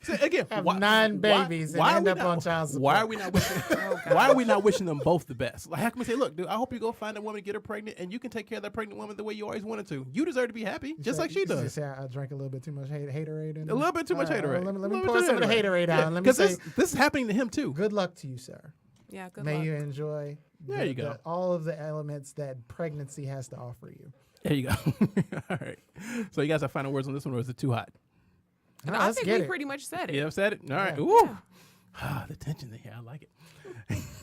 Speaker 1: So, again,
Speaker 3: Have 9 babies and
Speaker 1: are
Speaker 3: end
Speaker 1: we
Speaker 3: up
Speaker 1: not-
Speaker 3: on child support.
Speaker 1: Why are we not wishing? Why are we not wishing them both the best? Like, how can we say, look, dude, I hope you go find a woman, get her pregnant, and you can take care of that pregnant woman the way you always wanted to. You deserve to be happy, just like she
Speaker 3: Did you
Speaker 1: does.
Speaker 3: say I drank a little bit too much haterade?
Speaker 1: A little bit too much haterade.
Speaker 3: Let
Speaker 1: A
Speaker 3: me
Speaker 1: little
Speaker 3: pour
Speaker 1: bit
Speaker 3: some of the haterade out. And let me
Speaker 1: Because
Speaker 3: say,
Speaker 1: this is happening to him too.
Speaker 3: good luck to you, sir.
Speaker 2: Yeah, good
Speaker 3: May
Speaker 2: luck.
Speaker 3: you enjoy
Speaker 1: There you go.
Speaker 3: all of the elements that pregnancy has to offer you.
Speaker 1: There you go. All right. So you guys have final words on this one, or is it too hot?
Speaker 3: No,
Speaker 2: I
Speaker 3: let's
Speaker 2: think
Speaker 3: get
Speaker 2: we
Speaker 3: it.
Speaker 2: pretty much said it.
Speaker 1: You have said it? All right.
Speaker 3: Yeah.
Speaker 1: Ooh. The tension there. I like it.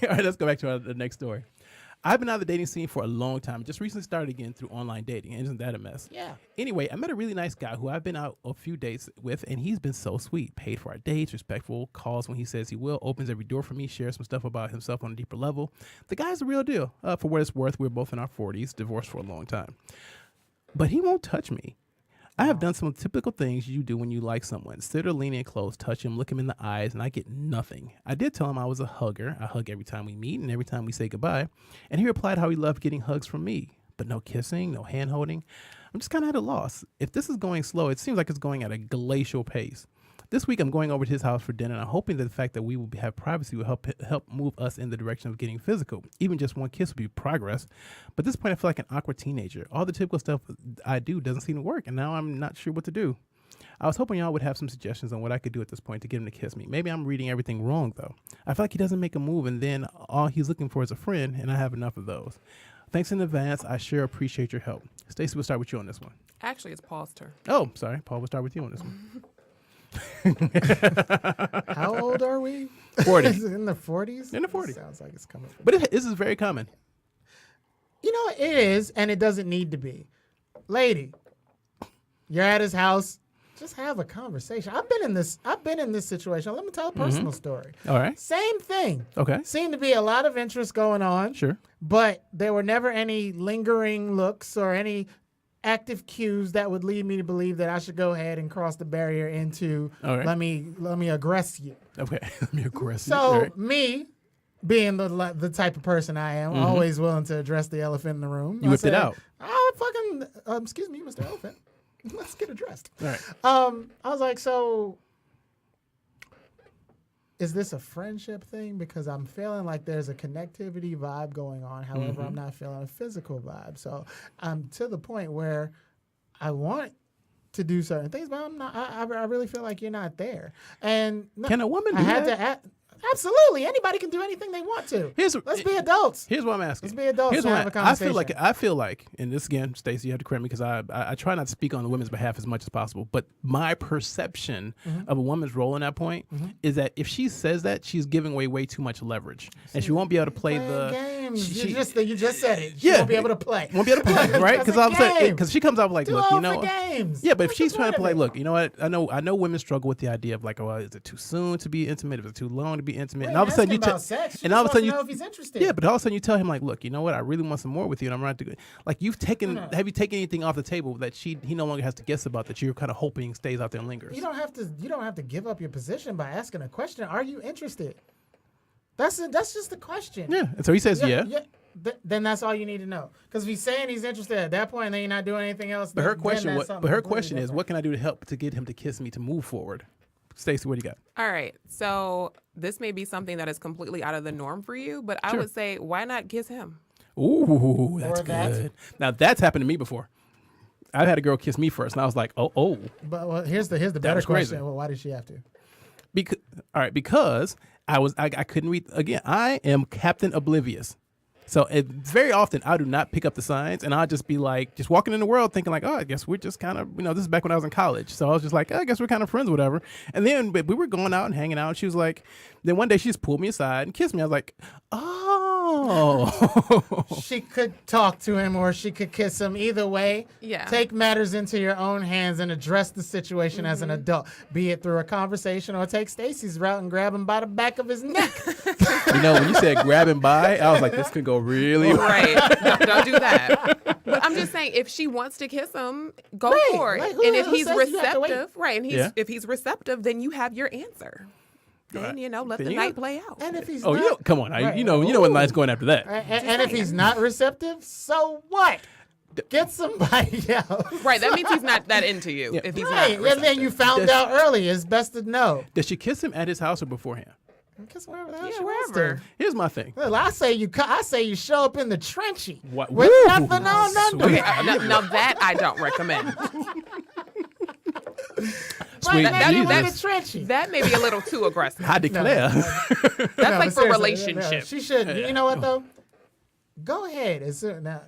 Speaker 1: All right, let's go back to the next story. I've been out of the dating scene for a long time. Just recently started again through online dating. Isn't that a mess?
Speaker 3: Yeah.
Speaker 1: Anyway, I met a really nice guy who I've been out a few dates with, and he's been so sweet. Paid for our dates, respectful, calls when he says he will, opens every door for me, shares some stuff about himself on a deeper level. The guy's the real deal. For what it's worth, we're both in our 40s, divorced for a long time. But he won't touch me. I have done some typical things you do when you like someone. Sit or lean in close, touch him, look him in the eyes, and I get nothing. I did tell him I was a hugger. I hug every time we meet and every time we say goodbye. And he replied how he loved getting hugs from me, but no kissing, no hand holding. I'm just kind of at a loss. If this is going slow, it seems like it's going at a glacial pace. This week, I'm going over to his house for dinner, and I'm hoping that the fact that we will have privacy will help move us in the direction of getting physical. Even just one kiss would be progress. But at this point, I feel like an awkward teenager. All the typical stuff I do doesn't seem to work, and now I'm not sure what to do. I was hoping y'all would have some suggestions on what I could do at this point to get him to kiss me. Maybe I'm reading everything wrong, though. I feel like he doesn't make a move, and then all he's looking for is a friend, and I have enough of those. Thanks in advance. I sure appreciate your help. Stacey, we'll start with you on this one.
Speaker 2: Actually, it's Paul's turn.
Speaker 1: Oh, sorry. Paul, we'll start with you on this one.
Speaker 3: How old are we?
Speaker 1: 40.
Speaker 3: Is it in the 40s?
Speaker 1: In the 40s.
Speaker 3: Sounds like it's coming.
Speaker 1: But this is very common.
Speaker 3: You know, it is, and it doesn't need to be. Lady, you're at his house. just have a conversation. I've been in this situation. Let me tell a personal story.
Speaker 1: All right.
Speaker 3: Same thing.
Speaker 1: Okay.
Speaker 3: Seemed to be a lot of interest going on.
Speaker 1: Sure.
Speaker 3: But there were never any lingering looks or any active cues that would lead me to believe that I should go ahead and cross the barrier into let me aggress you.
Speaker 1: Okay. Let me aggress you.
Speaker 3: So
Speaker 1: All right.
Speaker 3: me, being the type of person I am, always willing to address the elephant in the room.
Speaker 1: You whipped it out.
Speaker 3: Oh, fucking, excuse me, Mr. Elephant. Let's get addressed.
Speaker 1: All right.
Speaker 3: I was like, so is this a friendship thing? Because I'm feeling like there's a connectivity vibe going on. However, I'm not feeling a physical vibe. So I'm to the point where I want to do certain things, but I'm not. I really feel like you're not there. And
Speaker 1: Can a woman do that?
Speaker 3: Absolutely. Anybody can do anything they want to. Let's be adults.
Speaker 1: Here's what I'm asking.
Speaker 3: Let's be adults and have a conversation.
Speaker 1: I feel like, and this again, Stacey, you have to correct me because I try not to speak on the women's behalf as much as possible. But my perception of a woman's role in that point is that if she says that, she's giving away way too much leverage, and she won't be able to play the
Speaker 3: games. You just said it. She
Speaker 1: Yeah,
Speaker 3: won't be able to play.
Speaker 1: Won't be able to play, right? Because all of a sudden, because she comes out like,
Speaker 3: Too
Speaker 1: look,
Speaker 3: old for games.
Speaker 1: Yeah, but if
Speaker 3: What's
Speaker 1: she's
Speaker 3: the
Speaker 1: trying to
Speaker 3: point
Speaker 1: play,
Speaker 3: of it?
Speaker 1: look, you know what? I know women struggle with the idea of like, oh, is it too soon to be intimate? Is it too long to be intimate?
Speaker 3: Wait,
Speaker 1: And all of a sudden you
Speaker 3: about sex.
Speaker 1: and all of a sudden
Speaker 3: know if he's interested.
Speaker 1: yeah, but all of a sudden you tell him like, look, you know what? I really want some more with you, and I'm right to go. Like you've taken, have you taken anything off the table that he no longer has to guess about that you're kind of hoping stays out there and lingers?
Speaker 3: You don't have to give up your position by asking a question. Are you interested? That's just the question.
Speaker 1: Yeah, and so he says yeah.
Speaker 3: Then that's all you need to know. Because if he's saying he's interested at that point, and then you're not doing anything else.
Speaker 1: But her question,
Speaker 3: is,
Speaker 1: what can I do to help to get him to kiss me to move forward? Stacey, what do you got?
Speaker 2: All right. So this may be something that is completely out of the norm for you, but I would say, why not kiss him?
Speaker 1: Ooh, that's
Speaker 3: Or that.
Speaker 1: good. Now that's happened to me before. I've had a girl kiss me first, and I was like, oh.
Speaker 3: But here's the better
Speaker 1: was crazy.
Speaker 3: question. Well, why did she have to?
Speaker 1: Because I couldn't read. Again, I am Captain Oblivious. So very often I do not pick up the signs, and I'll just be like, just walking in the world thinking like, oh, I guess we're just kind of, this is back when I was in college. So I was just like, I guess we're kind of friends or whatever. And then we were going out and hanging out. And she was like, then one day she just pulled me aside and kissed me. I was like, oh.
Speaker 3: She could talk to him or she could kiss him. Either way, take matters into your own hands and address the situation as an adult, be it through a conversation or take Stacey's route and grab him by the back of his neck.
Speaker 1: When you said grab him by, I was like, this could go really
Speaker 2: right. Don't do that. But I'm just saying, if she wants to kiss him, go for it.
Speaker 3: Like,
Speaker 2: and if he's
Speaker 3: says you have to wait?
Speaker 2: receptive, right? And if he's receptive, then you have your answer. Then let the night play out.
Speaker 3: And if he's
Speaker 1: come on, you know what night's going after that.
Speaker 3: And if he's not receptive, so what? Get somebody else.
Speaker 2: Right, that means he's not that into you.
Speaker 1: Yeah.
Speaker 2: If he's
Speaker 3: Right,
Speaker 2: not
Speaker 3: and then you found out early. It's best to know.
Speaker 1: Does she kiss him at his house or beforehand?
Speaker 3: Kiss wherever the hell she
Speaker 2: wherever.
Speaker 3: wants to.
Speaker 1: Here's my thing.
Speaker 3: Well, I say you show up in the trenchy
Speaker 1: What?
Speaker 3: with
Speaker 1: Woo!
Speaker 3: nothing on under.
Speaker 2: Okay, now that I don't recommend.
Speaker 1: Sweet Jesus.
Speaker 3: That's trenchy.
Speaker 2: That may be a little too aggressive.
Speaker 1: I declare.
Speaker 2: That's like for relationships.
Speaker 3: She should. You know what though? Go ahead.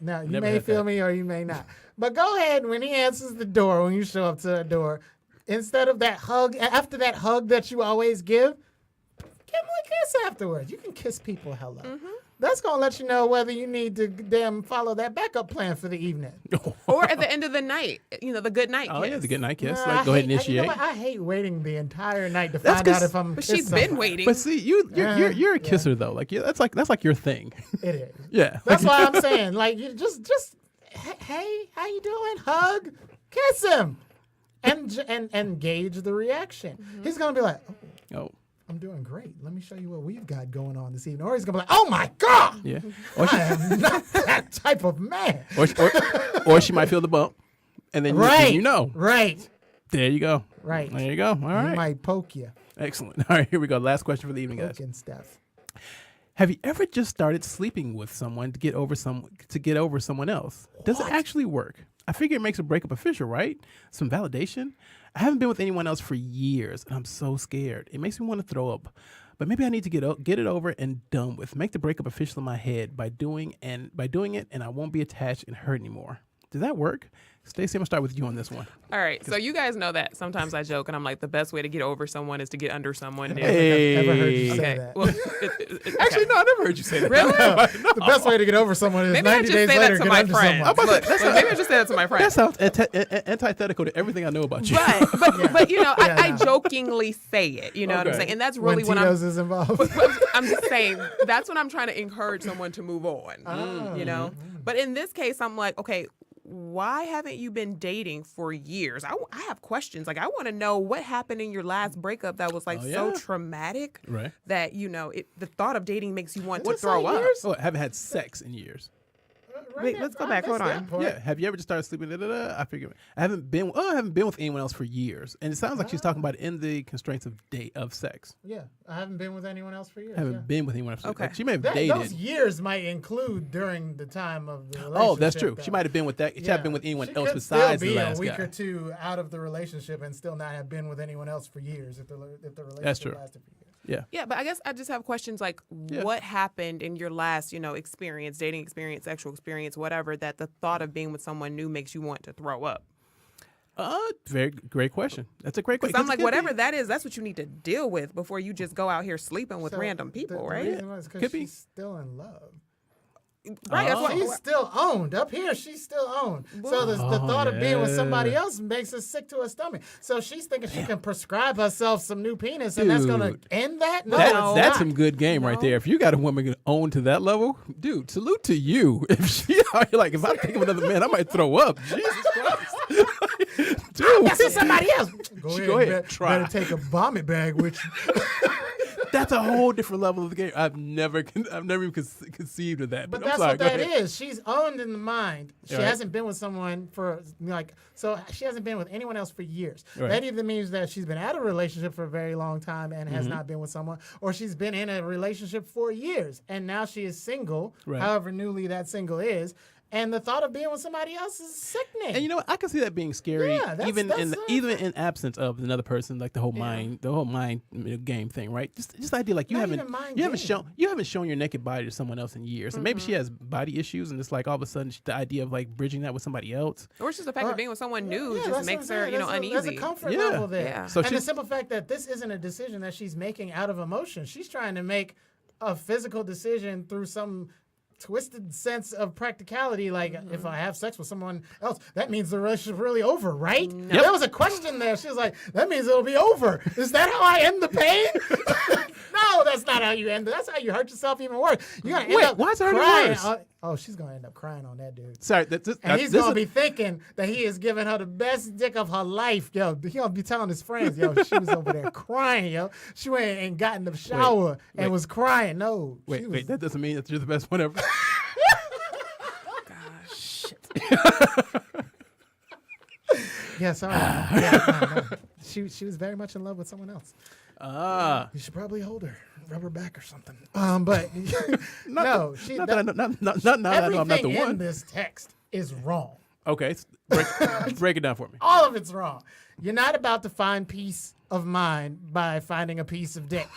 Speaker 3: Now you
Speaker 1: Never
Speaker 3: may
Speaker 1: had
Speaker 3: feel
Speaker 1: that.
Speaker 3: me or you may not. But go ahead when he answers the door, when you show up to the door, instead of that hug, after that hug that you always give him a kiss afterwards. You can kiss people hello. That's going to let you know whether you need to follow that backup plan for the evening.
Speaker 2: Or at the end of the night, the good night kiss.
Speaker 1: Oh yeah, the good night kiss.
Speaker 3: Nah,
Speaker 1: Like go ahead and
Speaker 3: You
Speaker 1: initiate.
Speaker 3: know what? I hate waiting the entire night to
Speaker 1: That's
Speaker 3: find out
Speaker 1: 'cause-
Speaker 3: if I'm
Speaker 2: But
Speaker 3: kissed
Speaker 2: she's been
Speaker 3: somebody.
Speaker 2: waiting.
Speaker 1: But see, you're a kisser though. Like that's like your thing.
Speaker 3: It is.
Speaker 1: Yeah.
Speaker 3: That's why I'm saying, like, you just, hey, how you doing? Hug, kiss him, and gauge the reaction. He's gonna be like,
Speaker 1: Oh.
Speaker 3: I'm doing great. Let me show you what we've got going on this evening. Or he's gonna be like, oh my God,
Speaker 1: Yeah.
Speaker 3: I am not that type of man.
Speaker 1: Or she might feel the bump, and then
Speaker 3: Right.
Speaker 1: you know.
Speaker 3: Right.
Speaker 1: There you go.
Speaker 3: Right.
Speaker 1: There you go. All
Speaker 3: He
Speaker 1: right.
Speaker 3: might poke you.
Speaker 1: Excellent. All right, here we go. Last question for the evening, guys.
Speaker 3: Poking stuff.
Speaker 1: Have you ever just started sleeping with someone to get over someone else? Does it actually work? I figure it makes a breakup official, right? Some validation. I haven't been with anyone else for years, and I'm so scared. It makes me want to throw up. But maybe I need to get it over and done with. Make the breakup official in my head by doing it, and I won't be attached and hurt anymore. Does that work? Stacey, I'm going to start with you on this one.
Speaker 2: All right. So you guys know that sometimes I joke and I'm like, the best way to get over someone is to get under someone.
Speaker 1: Hey.
Speaker 3: I've never heard you say
Speaker 2: Okay.
Speaker 3: that.
Speaker 2: Well,
Speaker 1: Actually, no, I never heard you say that.
Speaker 2: Really?
Speaker 3: The best way to get over someone is
Speaker 2: Maybe I
Speaker 3: 90
Speaker 2: just
Speaker 3: days
Speaker 2: say
Speaker 3: later
Speaker 2: that to
Speaker 3: get
Speaker 2: my
Speaker 3: under
Speaker 2: friends.
Speaker 3: someone.
Speaker 2: Look, maybe I just say that to my friends.
Speaker 1: That sounds antithetical to everything I know about you.
Speaker 2: But you know,
Speaker 3: Yeah,
Speaker 2: I
Speaker 3: no.
Speaker 2: jokingly say it. You know what I'm
Speaker 1: Okay.
Speaker 2: saying? And that's
Speaker 3: When
Speaker 2: really what
Speaker 3: Tito's is involved.
Speaker 2: I'm just saying that's when I'm trying to encourage someone to move on. You know? But in this case, I'm like, okay, why haven't you been dating for years? I have questions. Like, I want to know what happened in your last breakup that was like so traumatic that, you know, the thought of dating makes you want to throw up.
Speaker 1: Oh, I haven't had sex in years.
Speaker 2: Wait, let's go back. Hold on.
Speaker 1: Yeah. Have you ever just started sleeping? I figure I haven't been with anyone else for years, and it sounds like she's talking about in the constraints of sex.
Speaker 3: Yeah, I haven't been with anyone else for years.
Speaker 1: I haven't been with anyone else.
Speaker 2: Okay.
Speaker 1: Like, she may have dated.
Speaker 3: Those years might include during the time of the relationship.
Speaker 1: Oh, that's true.
Speaker 3: though.
Speaker 1: She might have been with that. She might have been with anyone
Speaker 3: She
Speaker 1: else
Speaker 3: could
Speaker 1: besides
Speaker 3: still
Speaker 1: the
Speaker 3: be
Speaker 1: last
Speaker 3: a week
Speaker 1: guy.
Speaker 3: or two out of the relationship and still not have been with anyone else for years if the relationship
Speaker 1: That's true.
Speaker 3: lasted for years.
Speaker 2: Yeah, but I guess I just have questions like what happened in your last, you know, experience, dating experience, sexual experience, whatever, that the thought of being with someone new makes you want to throw up?
Speaker 1: Very great question. That's a great question.
Speaker 2: Because I'm like, whatever that is, that's what you need to deal with before you just go out here sleeping with
Speaker 3: So
Speaker 2: random people,
Speaker 3: the
Speaker 2: right?
Speaker 3: reason was because
Speaker 1: Could be.
Speaker 3: she's still in love.
Speaker 2: Right. That's what,
Speaker 3: She's still owned. Up here, she's still owned. So the thought of being with somebody else makes her sick to her stomach. So she's thinking she can prescribe herself some new penis, and that's going to
Speaker 1: Dude.
Speaker 3: end that? No,
Speaker 1: That's
Speaker 3: it's
Speaker 1: some
Speaker 3: not.
Speaker 1: good game right there. If you got a woman owned to that level, dude, salute to you. If she, like, if I think of another man, I might throw up. Jesus Christ, dude.
Speaker 3: That's with somebody else.
Speaker 1: Go ahead, try.
Speaker 3: Better take a vomit bag with you.
Speaker 1: That's a whole different level of the game. I've never even conceived of that.
Speaker 3: But
Speaker 1: I'm
Speaker 3: that's
Speaker 1: sorry,
Speaker 3: what
Speaker 1: go
Speaker 3: that
Speaker 1: ahead.
Speaker 3: is. She's owned in the mind. She
Speaker 1: Right.
Speaker 3: hasn't been with someone for so she hasn't been with anyone else for years.
Speaker 1: Right.
Speaker 3: That either means that she's been out of a relationship for a very long time and
Speaker 1: Mm-hmm.
Speaker 3: has not been with someone, or she's been in a relationship for years and now she is single,
Speaker 1: Right.
Speaker 3: however newly that single is. And the thought of being with somebody else is sickening.
Speaker 1: And you know what? I can see that being scary,
Speaker 3: Yeah, that's-
Speaker 1: even
Speaker 3: that's
Speaker 1: in absence of another person, like the whole mind game thing, right? Just the idea, like you
Speaker 3: Not
Speaker 1: haven't
Speaker 3: even mind
Speaker 1: you haven't
Speaker 3: game.
Speaker 1: shown your naked body to someone else in years, and maybe she has body issues, and it's like all of a sudden the idea of like bridging that with somebody else.
Speaker 2: or it's just the fact of being with someone new
Speaker 3: Yeah,
Speaker 2: just
Speaker 3: that's
Speaker 2: makes
Speaker 3: what I'm
Speaker 2: her,
Speaker 3: saying.
Speaker 2: you know,
Speaker 3: There's
Speaker 2: uneasy.
Speaker 3: a comfort
Speaker 1: Yeah.
Speaker 3: level there.
Speaker 2: Yeah.
Speaker 1: So
Speaker 3: And the
Speaker 1: she's-
Speaker 3: simple fact that this isn't a decision that she's making out of emotion. She's trying to make a physical decision through some twisted sense of practicality. Like, if I have sex with someone else, that means the relationship's really over, right? There was a question there. She was like, that means it'll be over. Is that how I end the pain? No, that's not how you end it. That's how you hurt yourself even worse. You're going to end
Speaker 1: Wait,
Speaker 3: up
Speaker 1: why is it hurting
Speaker 3: crying.
Speaker 1: worse?
Speaker 3: Oh, she's going to end up crying on that dude.
Speaker 1: Sorry,
Speaker 3: And he's gonna be thinking that he is giving her the best dick of her life. Yo, he'll be telling his friends, yo, she was over there crying, yo. She went and got in the shower and
Speaker 1: wait.
Speaker 3: was crying. No. she was,
Speaker 1: Wait, that doesn't mean that you're the best one ever.
Speaker 3: yeah, sorry. Yeah, no. She was very much in love with someone else. You should probably hold her, rub her back or something. But no, she,
Speaker 1: not that I know, not that I know I'm not the
Speaker 3: everything in
Speaker 1: one.
Speaker 3: this text is wrong.
Speaker 1: Okay, break it down for me.
Speaker 3: All of it's wrong. You're not about to find peace of mind by finding a piece of dick.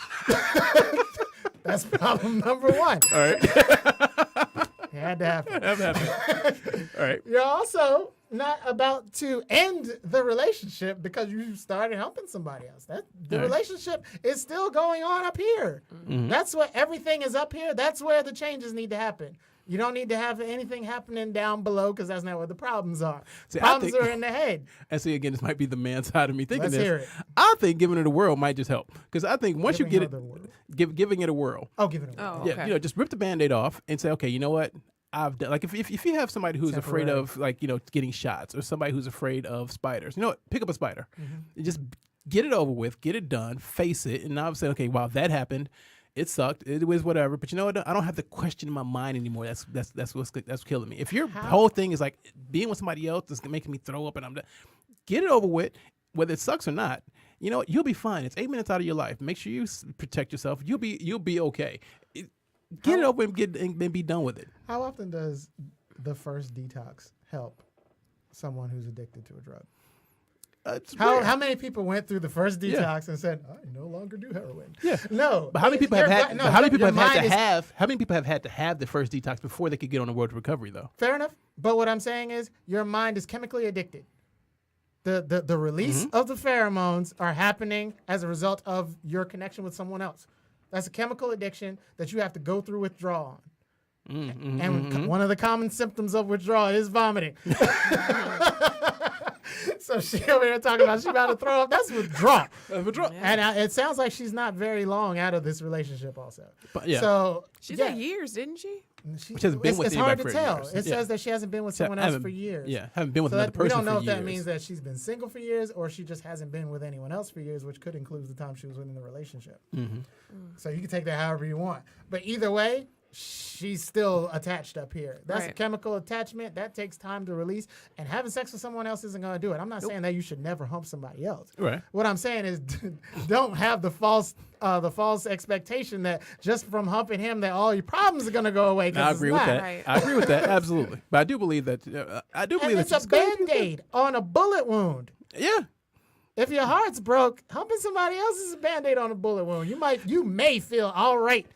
Speaker 3: That's problem number one.
Speaker 1: All right,
Speaker 3: It had to happen.
Speaker 1: have happened. All right.
Speaker 3: You're also not about to end the relationship because you started humping somebody else. The
Speaker 1: Right.
Speaker 3: relationship is still going on up here.
Speaker 1: Mm-hmm.
Speaker 3: That's what everything is up here. That's where the changes need to happen. You don't need to have anything happening down below because that's not where the problems are.
Speaker 1: See, I
Speaker 3: Problems
Speaker 1: think-
Speaker 3: are in the head.
Speaker 1: And see, again, this might be the man side of me thinking
Speaker 3: Let's
Speaker 1: this.
Speaker 3: hear it.
Speaker 1: I think giving it a whirl might just help. Because I think once you
Speaker 3: Giving
Speaker 1: get
Speaker 3: her
Speaker 1: it,
Speaker 3: the whirl.
Speaker 1: giving it a whirl.
Speaker 3: Oh, give it a
Speaker 2: Oh,
Speaker 3: whirl.
Speaker 1: Yeah,
Speaker 2: okay.
Speaker 1: just rip the Band-Aid off and say, okay, you know what? I've done, like if you have somebody who's afraid
Speaker 3: Temporary.
Speaker 1: of like, getting shots, or somebody who's afraid of spiders, pick up a spider.
Speaker 3: Mm-hmm.
Speaker 1: And just get it over with, get it done, face it, and now I'm saying, okay, wow, that happened. It sucked. It was whatever. But you know what? I don't have the question in my mind anymore. That's killing me. If your whole thing is like being with somebody else is making me throw up and I'm done, get it over with, whether it sucks or not. You know what? You'll be fine. It's 8 minutes out of your life. Make sure you protect yourself. You'll be okay. Get it over and be done with it.
Speaker 3: How often does the first detox help someone who's addicted to a drug?
Speaker 1: It's rare.
Speaker 3: How many people went through the first detox
Speaker 1: Yeah.
Speaker 3: and said, "I no longer do heroin"?
Speaker 1: Yeah.
Speaker 3: No.
Speaker 1: But how many people have
Speaker 3: Your
Speaker 1: had?
Speaker 3: gut- no,
Speaker 1: how many
Speaker 3: your
Speaker 1: people have had
Speaker 3: mind
Speaker 1: to
Speaker 3: is-
Speaker 1: have? How many people have had to have the first detox before they could get on the road to recovery, though?
Speaker 3: Fair enough. But what I'm saying is your mind is chemically addicted. The release of the pheromones are happening as a result of your connection with someone else. That's a chemical addiction that you have to go through withdrawal on. And one of the common symptoms of withdrawal is vomiting. So she over here talking about she about to throw up. That's withdrawal.
Speaker 1: Withdrawal.
Speaker 3: And it sounds like she's not very long out of this relationship also.
Speaker 1: But, yeah.
Speaker 3: So
Speaker 2: She said years, didn't she?
Speaker 1: She hasn't been with
Speaker 3: it's hard
Speaker 1: anybody
Speaker 3: to
Speaker 1: for
Speaker 3: tell.
Speaker 1: years.
Speaker 3: It says that she hasn't been with someone else for years.
Speaker 1: Yeah, haven't been with
Speaker 3: So
Speaker 1: another person
Speaker 3: we don't know
Speaker 1: for
Speaker 3: if
Speaker 1: years.
Speaker 3: that means that she's been single for years or she just hasn't been with anyone else for years, which could include the time she was within the relationship. So you can take that however you want. But either way, she's still attached up here. That's a chemical attachment. That takes time to release. And having sex with someone else isn't going to do it. I'm not saying that you should never hump somebody else.
Speaker 1: Right.
Speaker 3: What I'm saying is don't have the false expectation that just from humping him that all your problems are going to go away.
Speaker 1: I agree with that.
Speaker 2: Right.
Speaker 1: I agree with that, absolutely. But I do believe that.
Speaker 3: It's a Band-Aid on a bullet wound.
Speaker 1: Yeah.
Speaker 3: If your heart's broke, humping somebody else is a Band-Aid on a bullet wound. You may feel all right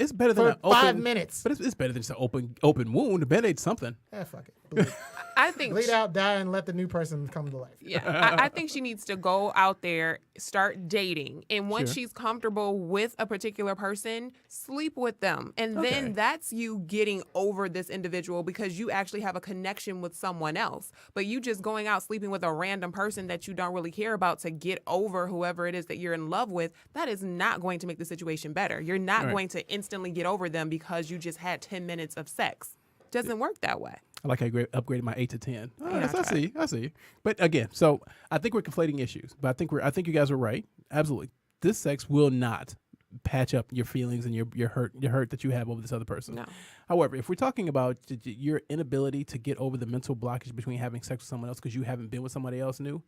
Speaker 1: It's better than
Speaker 3: for
Speaker 1: an open,
Speaker 3: 5 minutes.
Speaker 1: But it's better than just an open wound. A Band-Aid's something.
Speaker 3: Fuck it. Bleed.
Speaker 2: I think
Speaker 3: Bleed out, die, and let the new person come to life.
Speaker 2: Yeah, I think she needs to go out there, start dating, and once she's comfortable with a particular person, sleep with them, and then that's you getting over this individual because you actually have a connection with someone else. But you just going out sleeping with a random person that you don't really care about to get over whoever it is that you're in love with, that is not going to make the situation better. You're not going to instantly get over them because you just had 10 minutes of sex. Doesn't work that way.
Speaker 1: I like how I upgraded my 8 to 10. I see. But again, so I think we're conflating issues. But I think you guys are right. Absolutely. This sex will not patch up your feelings and your hurt that you have over this other person.
Speaker 2: No.
Speaker 1: However, if we're talking about your inability to get over the mental blockage between having sex with someone else because you haven't been with somebody else new,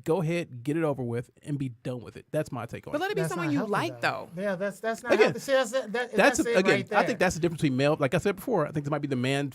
Speaker 1: go ahead, get it over with, and be done with it. That's my take on it.
Speaker 2: But let it be
Speaker 3: That's
Speaker 2: someone
Speaker 3: not
Speaker 2: you
Speaker 3: healthy,
Speaker 2: like, though.
Speaker 3: Yeah, that's not
Speaker 1: Again,
Speaker 3: healthy. See, that's it
Speaker 1: again,
Speaker 3: right there.
Speaker 1: I think that's the difference between male. Like I said before, I think there might be the man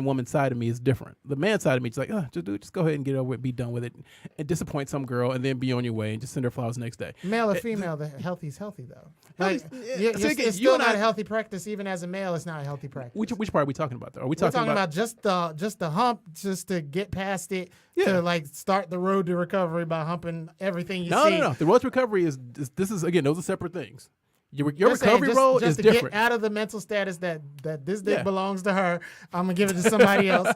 Speaker 1: woman side of me is different. The man side of me is like, just go ahead and get it over it, be done with it, and disappoint some girl, and then be on your way and just send her flowers the next day.
Speaker 3: Male or female, the healthy's healthy though. Like,
Speaker 1: again,
Speaker 3: it's still not a healthy practice. Even as a male, it's not a healthy practice.
Speaker 1: Which part are we talking about? Though? Are we
Speaker 3: We're talking about just the hump, just to get past it, to like start the road to recovery by humping everything you see.
Speaker 1: No. The road to recovery is again, those are separate things. Your
Speaker 3: Just saying,
Speaker 1: recovery road is
Speaker 3: to
Speaker 1: different.
Speaker 3: get out of the mental status that this dick belongs to her. I'm gonna give it to somebody else.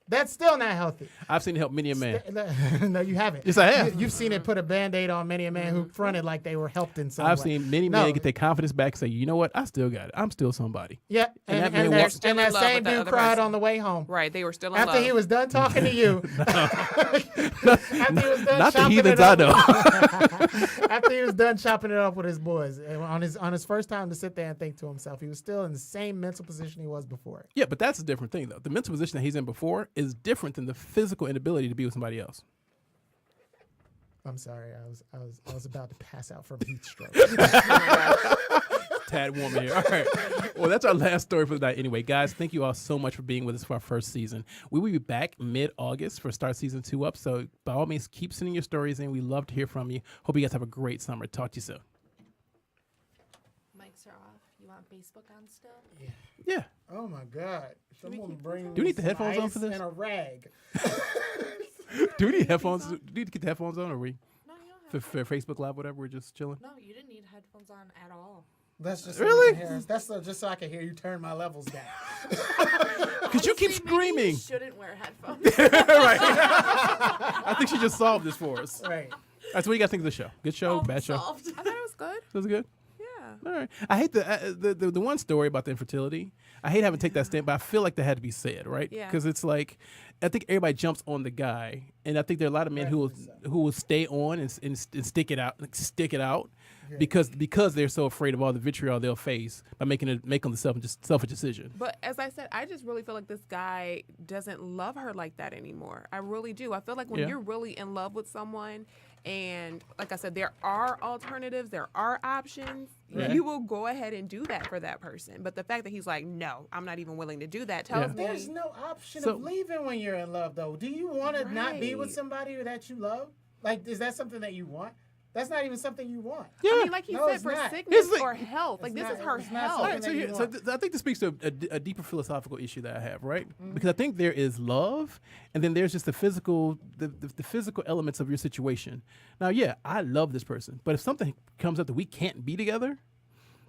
Speaker 3: That's still not healthy.
Speaker 1: I've seen it help many a man.
Speaker 3: No, you haven't.
Speaker 1: Yes, I have.
Speaker 3: You've seen it put a Band-Aid on many a man who fronted like they were helped in some way.
Speaker 1: I've seen many men get their confidence back and say, you know what, I still got it. I'm still somebody.
Speaker 3: Yeah,
Speaker 1: And
Speaker 3: and
Speaker 1: that
Speaker 3: that
Speaker 1: man
Speaker 3: same dude
Speaker 2: other
Speaker 3: cried
Speaker 2: person.
Speaker 3: on the way home.
Speaker 2: Right, they were still in
Speaker 3: After
Speaker 2: love.
Speaker 3: he was done talking to you. After he was done
Speaker 1: Not the
Speaker 3: chopping
Speaker 1: heathens
Speaker 3: it
Speaker 1: I
Speaker 3: up.
Speaker 1: know.
Speaker 3: After he was done chopping it up with his boys, and on his first time to sit there and think to himself, he was still in the same mental position he was before.
Speaker 1: Yeah, but that's a different thing, though. The mental position that he's in before is different than the physical inability to be with somebody else.
Speaker 3: I'm sorry, I was about to pass out from heat stroke.
Speaker 1: Tad woman here. All right. Well, that's our last story for the night. Anyway, guys, thank you all so much for being with us for our first season. We will be back mid-August for Start Season 2 up. So by all means, keep sending your stories in. We love to hear from you. Hope you guys have a great summer. Talk to you soon.
Speaker 4: Mics are off. You want Facebook on still?
Speaker 1: Yeah.
Speaker 3: Oh my God! Someone bring
Speaker 1: Do we need the
Speaker 3: some
Speaker 1: headphones on
Speaker 3: ice
Speaker 1: for this?
Speaker 3: and a rag.
Speaker 1: Do we need headphones? Do we need to get the headphones on, or are we
Speaker 4: No, you don't
Speaker 1: for Facebook Live, whatever? We're just chilling.
Speaker 4: No, you didn't need headphones on at all.
Speaker 3: That's just
Speaker 1: Really?
Speaker 3: That's just so I can hear you turn my levels down.
Speaker 1: Because you keep
Speaker 4: Honestly, maybe
Speaker 1: screaming.
Speaker 4: You shouldn't wear headphones.
Speaker 1: Right. I think she just solved this for us.
Speaker 3: Right.
Speaker 1: All right, so what do you guys think of the show? Good show? Bad show?
Speaker 4: Solved.
Speaker 2: I thought it was good.
Speaker 1: Was it good?
Speaker 2: Yeah.
Speaker 1: All right. I hate the one story about the infertility. I hate having to take that stand, but I feel like that had to be said, right?
Speaker 2: Yeah.
Speaker 1: Because it's like, I think everybody jumps on the guy, and I think there are a lot of men who will stay on and stick it out, because they're so afraid of all the vitriol they'll face by making themselves selfish decision.
Speaker 2: But as I said, I just really feel like this guy doesn't love her like that anymore. I really do. I feel like when you're really in love with someone, and like I said, there are alternatives, there are options, you will go ahead and do that for that person. But the fact that he's like, no, I'm not even willing to do that tells me.
Speaker 3: There's no option
Speaker 1: So-
Speaker 3: of leaving when you're in love, though. Do you want to not be with
Speaker 2: Right.
Speaker 3: somebody that you love? Like, is that something that you want? That's not even something you want.
Speaker 1: Yeah.
Speaker 2: I mean, like he
Speaker 3: No,
Speaker 2: said,
Speaker 3: it's
Speaker 2: for
Speaker 3: not.
Speaker 2: sickness
Speaker 1: It's like-
Speaker 2: or health. Like,
Speaker 3: It's
Speaker 2: this
Speaker 3: not-
Speaker 2: is her
Speaker 3: it's not
Speaker 2: health.
Speaker 1: All right,
Speaker 3: something
Speaker 1: so,
Speaker 3: that you
Speaker 1: here, so
Speaker 3: want.
Speaker 1: I think this speaks to a deeper philosophical issue that I have, right? Because I think there is love, and then there's just the physical elements of your situation. Now, yeah, I love this person, but if something comes up that we can't be together,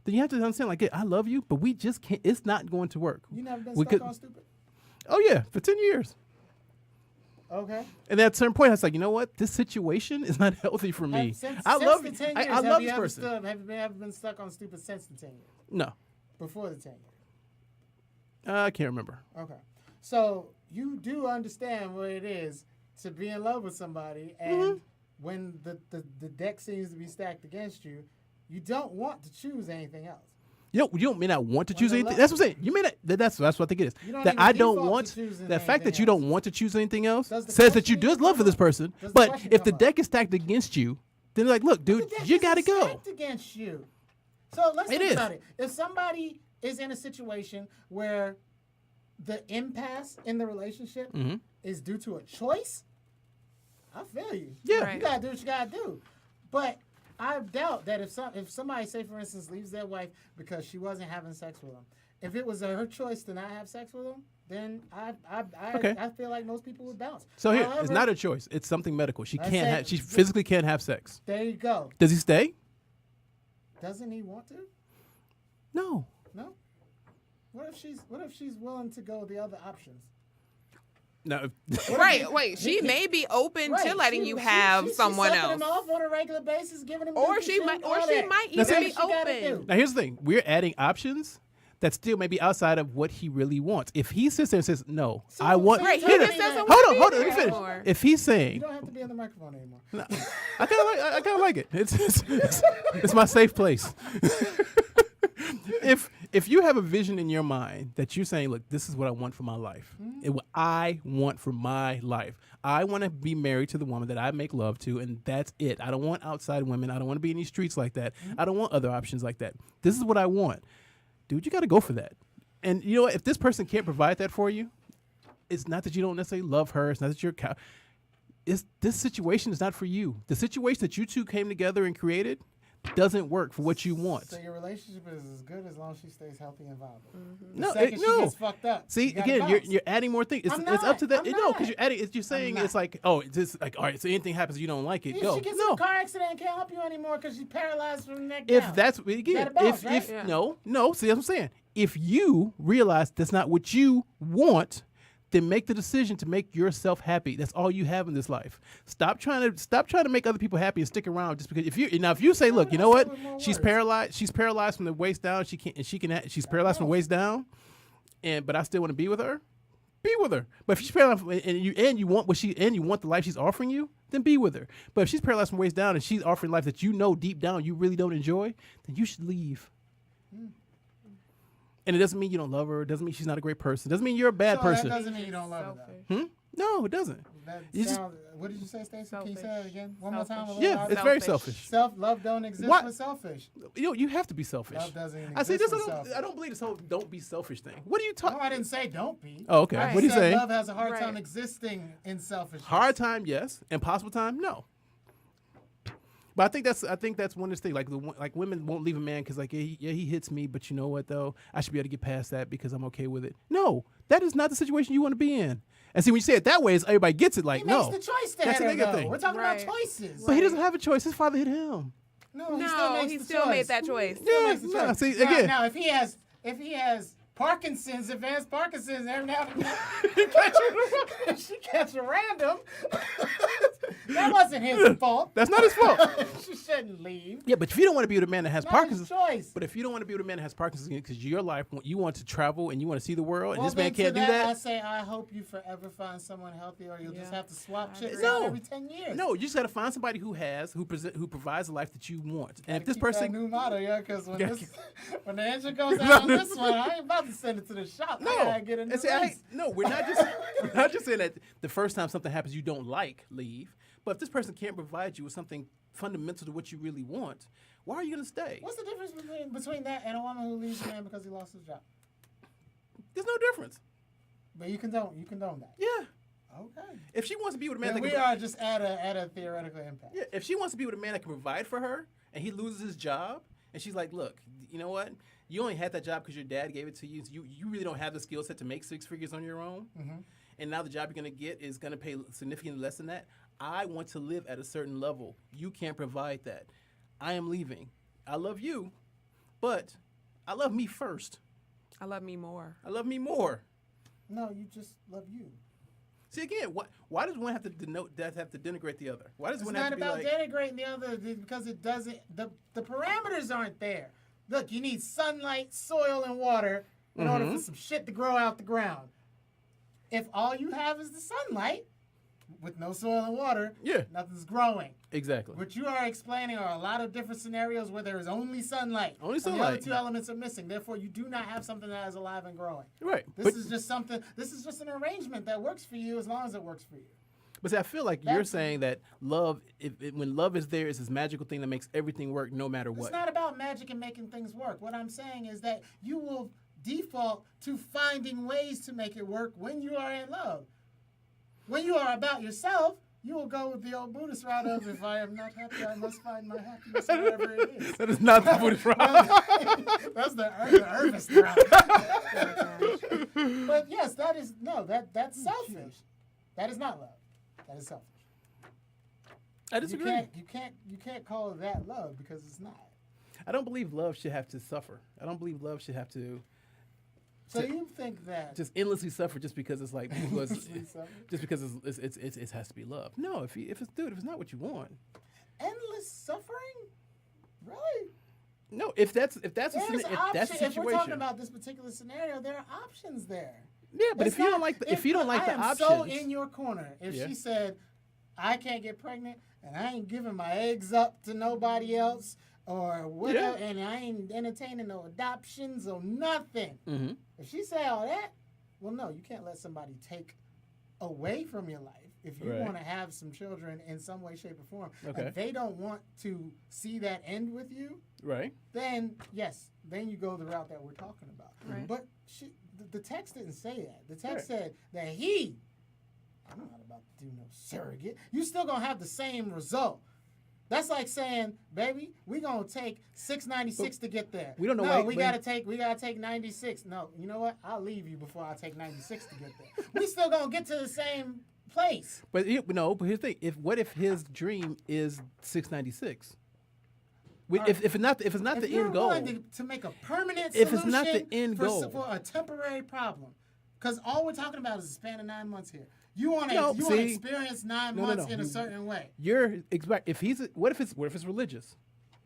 Speaker 1: then you have to understand, like, yeah, I love you, but we just can't. It's not going to work.
Speaker 3: You never been
Speaker 1: We
Speaker 3: stuck
Speaker 1: could-
Speaker 3: on stupid?
Speaker 1: Oh yeah, for 10 years.
Speaker 3: Okay.
Speaker 1: And at a certain point, I was like, you know what? This situation is not healthy for me.
Speaker 3: Since
Speaker 1: I love
Speaker 3: the
Speaker 1: you.
Speaker 3: 10
Speaker 1: I
Speaker 3: years,
Speaker 1: love
Speaker 3: you
Speaker 1: this
Speaker 3: ever
Speaker 1: person.
Speaker 3: have you ever been stuck on stupid since the 10 years?
Speaker 1: No,
Speaker 3: Before the 10 years?
Speaker 1: I can't remember.
Speaker 3: Okay. So you do understand what it is to be in love with somebody, and when the deck seems to be stacked against you, you don't want to choose anything else.
Speaker 1: You don't may not want to choose
Speaker 3: the
Speaker 1: anything.
Speaker 3: love-
Speaker 1: That's what I'm saying. You may not. That's what I think it is.
Speaker 3: You don't
Speaker 1: That
Speaker 3: even
Speaker 1: I don't
Speaker 3: default
Speaker 1: want.
Speaker 3: to choosing
Speaker 1: The fact that
Speaker 3: anything
Speaker 1: you
Speaker 3: else.
Speaker 1: don't want to choose anything else
Speaker 3: Does the
Speaker 1: says that you
Speaker 3: question
Speaker 1: do
Speaker 3: even
Speaker 1: love
Speaker 3: come
Speaker 1: for this
Speaker 3: up?
Speaker 1: person.
Speaker 3: Does the
Speaker 1: But
Speaker 3: question
Speaker 1: if the
Speaker 3: come up?
Speaker 1: deck is stacked against you, then like, look, dude,
Speaker 3: The deck
Speaker 1: you
Speaker 3: isn't
Speaker 1: got to go.
Speaker 3: stacked against you. So let's
Speaker 1: It
Speaker 3: think
Speaker 1: is.
Speaker 3: about it. If somebody is in a situation where the impasse in the relationship is due to a choice, I feel you.
Speaker 1: Yeah.
Speaker 2: Right.
Speaker 3: You gotta do what you gotta do. But I doubt that if somebody, say for instance, leaves their wife because she wasn't having sex with them, if it was her choice to not have sex with them, then
Speaker 1: Okay.
Speaker 3: I feel like most people would bounce.
Speaker 1: So here, it's
Speaker 3: However,
Speaker 1: not a choice. It's something medical. She
Speaker 3: I
Speaker 1: can't
Speaker 3: said-
Speaker 1: have. She physically can't have sex.
Speaker 3: There you go.
Speaker 1: Does he stay?
Speaker 3: Doesn't he want to?
Speaker 1: No.
Speaker 3: No. What if she's willing to go the other options?
Speaker 1: No.
Speaker 2: Right, wait. She may be open to letting you have someone
Speaker 3: she's sucking
Speaker 2: else.
Speaker 3: him off on a regular basis, giving him
Speaker 2: Or
Speaker 3: dookie
Speaker 2: she
Speaker 3: shit,
Speaker 2: might,
Speaker 3: all
Speaker 2: or she
Speaker 3: that.
Speaker 2: might
Speaker 1: That's
Speaker 2: even
Speaker 1: it.
Speaker 2: be
Speaker 3: She gotta
Speaker 2: open.
Speaker 3: do.
Speaker 1: Now here's the thing: we're adding options that still may be outside of what he really wants. If he sits there and says, "No, I want,"
Speaker 2: Right, he
Speaker 1: Here,
Speaker 2: just doesn't
Speaker 1: hold
Speaker 2: wanna
Speaker 1: on,
Speaker 2: be
Speaker 1: hold on,
Speaker 2: there
Speaker 1: let me finish.
Speaker 2: anymore.
Speaker 1: If he's
Speaker 3: You
Speaker 1: saying,
Speaker 3: don't have to be on the microphone anymore.
Speaker 1: I kind of like it. It's my safe place. If you have a vision in your mind that you're saying, look, this is what I want for my life. What I want for my life. I want to be married to the woman that I make love to, and that's it. I don't want outside women. I don't want to be in these streets like that. I don't want other options like that. This is what I want. Dude, you got to go for that. And you know what? If this person can't provide that for you, it's not that you don't necessarily love her. It's not that you're this situation is not for you. The situation that you two came together and created doesn't work for what you want.
Speaker 3: So your relationship is as good as long as she stays healthy and viable.
Speaker 1: No,
Speaker 3: The second she
Speaker 1: no.
Speaker 3: gets fucked up.
Speaker 1: See,
Speaker 3: you gotta
Speaker 1: again,
Speaker 3: bounce.
Speaker 1: you're adding more things. It's
Speaker 3: I'm
Speaker 1: up
Speaker 3: not.
Speaker 1: to that.
Speaker 3: I'm
Speaker 1: No,
Speaker 3: not.
Speaker 1: because you're adding. You're saying
Speaker 3: not.
Speaker 1: it's like, oh, it's just like, all right. So anything happens, you don't like it.
Speaker 3: If
Speaker 1: Go.
Speaker 3: she gets in
Speaker 1: No.
Speaker 3: a car accident and can't help you anymore because she's paralyzed from the neck
Speaker 1: If
Speaker 3: down.
Speaker 1: that's again,
Speaker 3: gotta bounce, right?
Speaker 1: if
Speaker 2: Yeah.
Speaker 1: no. See, that's what I'm saying. If you realize that's not what you want, then make the decision to make yourself happy. That's all you have in this life. Stop trying to make other people happy and stick around just because. If you say, look, you know what,
Speaker 3: with more
Speaker 1: she's
Speaker 3: words.
Speaker 1: paralyzed. She's paralyzed from the waist down. She's paralyzed from the waist down, but I still want to be with her. Be with her. But if she's paralyzed and you want the life she's offering you, then be with her. But if she's paralyzed from the waist down and she's offering life that you know deep down you really don't enjoy, then you should leave. And it doesn't mean you don't love her. It doesn't mean she's not a great person. It doesn't mean you're a bad
Speaker 3: So
Speaker 1: person.
Speaker 3: That doesn't mean you don't love her. Though.
Speaker 1: No, it doesn't.
Speaker 3: That
Speaker 1: You just-
Speaker 3: what did you say, Stacey? Can you say
Speaker 2: Selfish.
Speaker 3: it again? One more time. a
Speaker 2: Selfish.
Speaker 3: little
Speaker 1: Yeah,
Speaker 3: louder?
Speaker 1: it's very
Speaker 2: Selfish.
Speaker 1: selfish.
Speaker 3: Self-love don't exist
Speaker 1: What?
Speaker 3: with selfish.
Speaker 1: You have to be selfish.
Speaker 3: Love doesn't
Speaker 1: I say
Speaker 3: exist
Speaker 1: this.
Speaker 3: with selfish.
Speaker 1: I don't believe this whole "don't be selfish" thing. What are you
Speaker 3: No,
Speaker 1: talking?
Speaker 3: I didn't say don't be.
Speaker 1: Oh, okay.
Speaker 2: Right.
Speaker 1: What do you
Speaker 3: I said
Speaker 1: say?
Speaker 3: love has a hard
Speaker 2: Right.
Speaker 3: time existing in selfishness.
Speaker 1: Hard time, yes. Impossible time, no. But I think that's one of the things. Like women won't leave a man because he hits me, but you know what though? I should be able to get past that because I'm okay with it. No, that is not the situation you want to be in. And see, when you say it that way, everybody gets it. Like
Speaker 3: He
Speaker 1: no,
Speaker 3: makes the choice to
Speaker 1: that's
Speaker 3: hit
Speaker 1: a
Speaker 3: her,
Speaker 1: nigga
Speaker 3: though.
Speaker 1: thing.
Speaker 3: We're talking
Speaker 2: Right.
Speaker 3: about choices.
Speaker 1: But he doesn't have a choice. His father hit him.
Speaker 3: No, he
Speaker 2: No, he still made that choice.
Speaker 1: Yeah,
Speaker 3: makes the
Speaker 1: no,
Speaker 3: choice.
Speaker 1: see,
Speaker 3: Now-
Speaker 1: again.
Speaker 3: now if he has Parkinson's, advanced Parkinson's, every now and then she catch a random. That wasn't his fault.
Speaker 1: That's not his fault.
Speaker 3: She shouldn't leave.
Speaker 1: Yeah, but if you don't want to be with a man that has
Speaker 3: Not
Speaker 1: Parkinson's,
Speaker 3: his choice.
Speaker 1: but if you don't want to be with a man that has Parkinson's because your life, you want to travel and you want to see the world,
Speaker 3: Well,
Speaker 1: and this man
Speaker 3: then to
Speaker 1: can't do
Speaker 3: I
Speaker 1: that.
Speaker 3: say, I hope you forever find someone healthy, or you'll just
Speaker 2: Yeah.
Speaker 3: have to swap
Speaker 2: I
Speaker 3: chicks
Speaker 2: agree.
Speaker 3: out
Speaker 1: No.
Speaker 3: every 10 years.
Speaker 1: No, you just got to find somebody who provides the life that you want. And
Speaker 3: Gotta
Speaker 1: if this
Speaker 3: keep that
Speaker 1: person,
Speaker 3: new model, yeah, because
Speaker 1: Gotta
Speaker 3: when the engine goes out on this one, I ain't about to send it to the shop. I
Speaker 1: no,
Speaker 3: gotta get a new
Speaker 1: and see,
Speaker 3: race.
Speaker 1: we're not just saying that the first time something happens you don't like, leave. But if this person can't provide you with something fundamental to what you really want, why are you going to stay?
Speaker 3: What's the difference between that and a woman who leaves a man because he lost his job?
Speaker 1: There's no difference.
Speaker 3: But you condone that.
Speaker 1: Yeah.
Speaker 3: Okay.
Speaker 1: If she wants to be with a man
Speaker 3: Then
Speaker 1: that
Speaker 3: we are just at a theoretical impact.
Speaker 1: yeah, if she wants to be with a man that can provide for her and he loses his job and she's like, look, you know what? You only had that job because your dad gave it to you. So you really don't have the skill set to make 6 figures on your own.
Speaker 3: Mm-hmm.
Speaker 1: And now the job you're going to get is going to pay significantly less than that. I want to live at a certain level. You can't provide that. I am leaving. I love you, but I love me first.
Speaker 2: I love me more.
Speaker 1: I love me more.
Speaker 3: No, you just love you.
Speaker 1: See, again, why does one have to denote that, have to denigrate the other? Why does
Speaker 3: It's
Speaker 1: one
Speaker 3: not
Speaker 1: have to be
Speaker 3: about
Speaker 1: like...
Speaker 3: denigrating the other because it doesn't. The parameters aren't there. Look, you need sunlight, soil, and water in order for some shit to grow out the ground. If all you have is the sunlight, with no soil and water,
Speaker 1: Yeah.
Speaker 3: nothing's growing.
Speaker 1: Exactly.
Speaker 3: What you are explaining are a lot of different scenarios where there is only sunlight.
Speaker 1: Only
Speaker 3: And the
Speaker 1: sunlight.
Speaker 3: other 2 elements are missing. Therefore, you do not have something that is alive and growing.
Speaker 1: Right.
Speaker 3: This is just something. This is just an arrangement that works for you as long as it works for you.
Speaker 1: But see, I feel like you're saying that love, when love is there, is this magical thing that makes everything work no matter what.
Speaker 3: It's not about magic and making things work. What I'm saying is that you will default to finding ways to make it work when you are in love. When you are about yourself, you will go with the old Buddhist route of, if I am not happy, I must find my happiness wherever it is.
Speaker 1: That is not the Buddhist route.
Speaker 3: That's the Irvist route. But yes, that's selfish. That is not love. That is selfish.
Speaker 1: I disagree.
Speaker 3: You can't call that love because it's not.
Speaker 1: I don't believe love should have to suffer. I don't believe love should have to
Speaker 3: So you think that
Speaker 1: just endlessly suffer just because it's like because
Speaker 3: Endlessly suffer?
Speaker 1: just because it has to be love. No, if it's not what you want.
Speaker 3: endless suffering? Really?
Speaker 1: No, if that's
Speaker 3: There's
Speaker 1: the
Speaker 3: options.
Speaker 1: situation.
Speaker 3: If we're talking about this particular scenario, there are options there.
Speaker 1: Yeah, but
Speaker 3: It's
Speaker 1: if you don't
Speaker 3: not-
Speaker 1: like the
Speaker 3: I am
Speaker 1: options,
Speaker 3: so in your corner. If
Speaker 1: Yeah.
Speaker 3: she said, "I can't get pregnant and I ain't giving my eggs up to nobody else," or whatever, and I ain't entertaining no adoptions or nothing.
Speaker 1: mm-hmm.
Speaker 3: If she say all that, well, no, you can't let somebody take away from your life. If you
Speaker 1: Right.
Speaker 3: want to have some children in some way, shape, or form,
Speaker 1: Okay.
Speaker 3: and they don't want to see that end with you,
Speaker 1: right?
Speaker 3: then yes, then you go the route that we're talking about.
Speaker 2: Right.
Speaker 3: But the text didn't say that. The text said that I'm not about to do no surrogate. You still gonna have the same result. That's like saying, baby, we gonna take 696 to get there.
Speaker 1: We don't know
Speaker 3: No,
Speaker 1: why-
Speaker 3: we gotta take 96. No, you know what? I'll leave you before I take 96 to get there. We still gonna get to the same place.
Speaker 1: But but here's the thing: what if his dream is 696? If it's not the
Speaker 3: If you're
Speaker 1: end goal,
Speaker 3: willing to make a permanent
Speaker 1: If
Speaker 3: solution
Speaker 1: it's not the end
Speaker 3: for,
Speaker 1: goal.
Speaker 3: for a temporary problem, because all we're talking about is a span of 9 months here. You want to
Speaker 1: No, see-
Speaker 3: experience 9
Speaker 1: No, no,
Speaker 3: months
Speaker 1: no.
Speaker 3: in a certain way.
Speaker 1: you're expect if he's what if it's religious?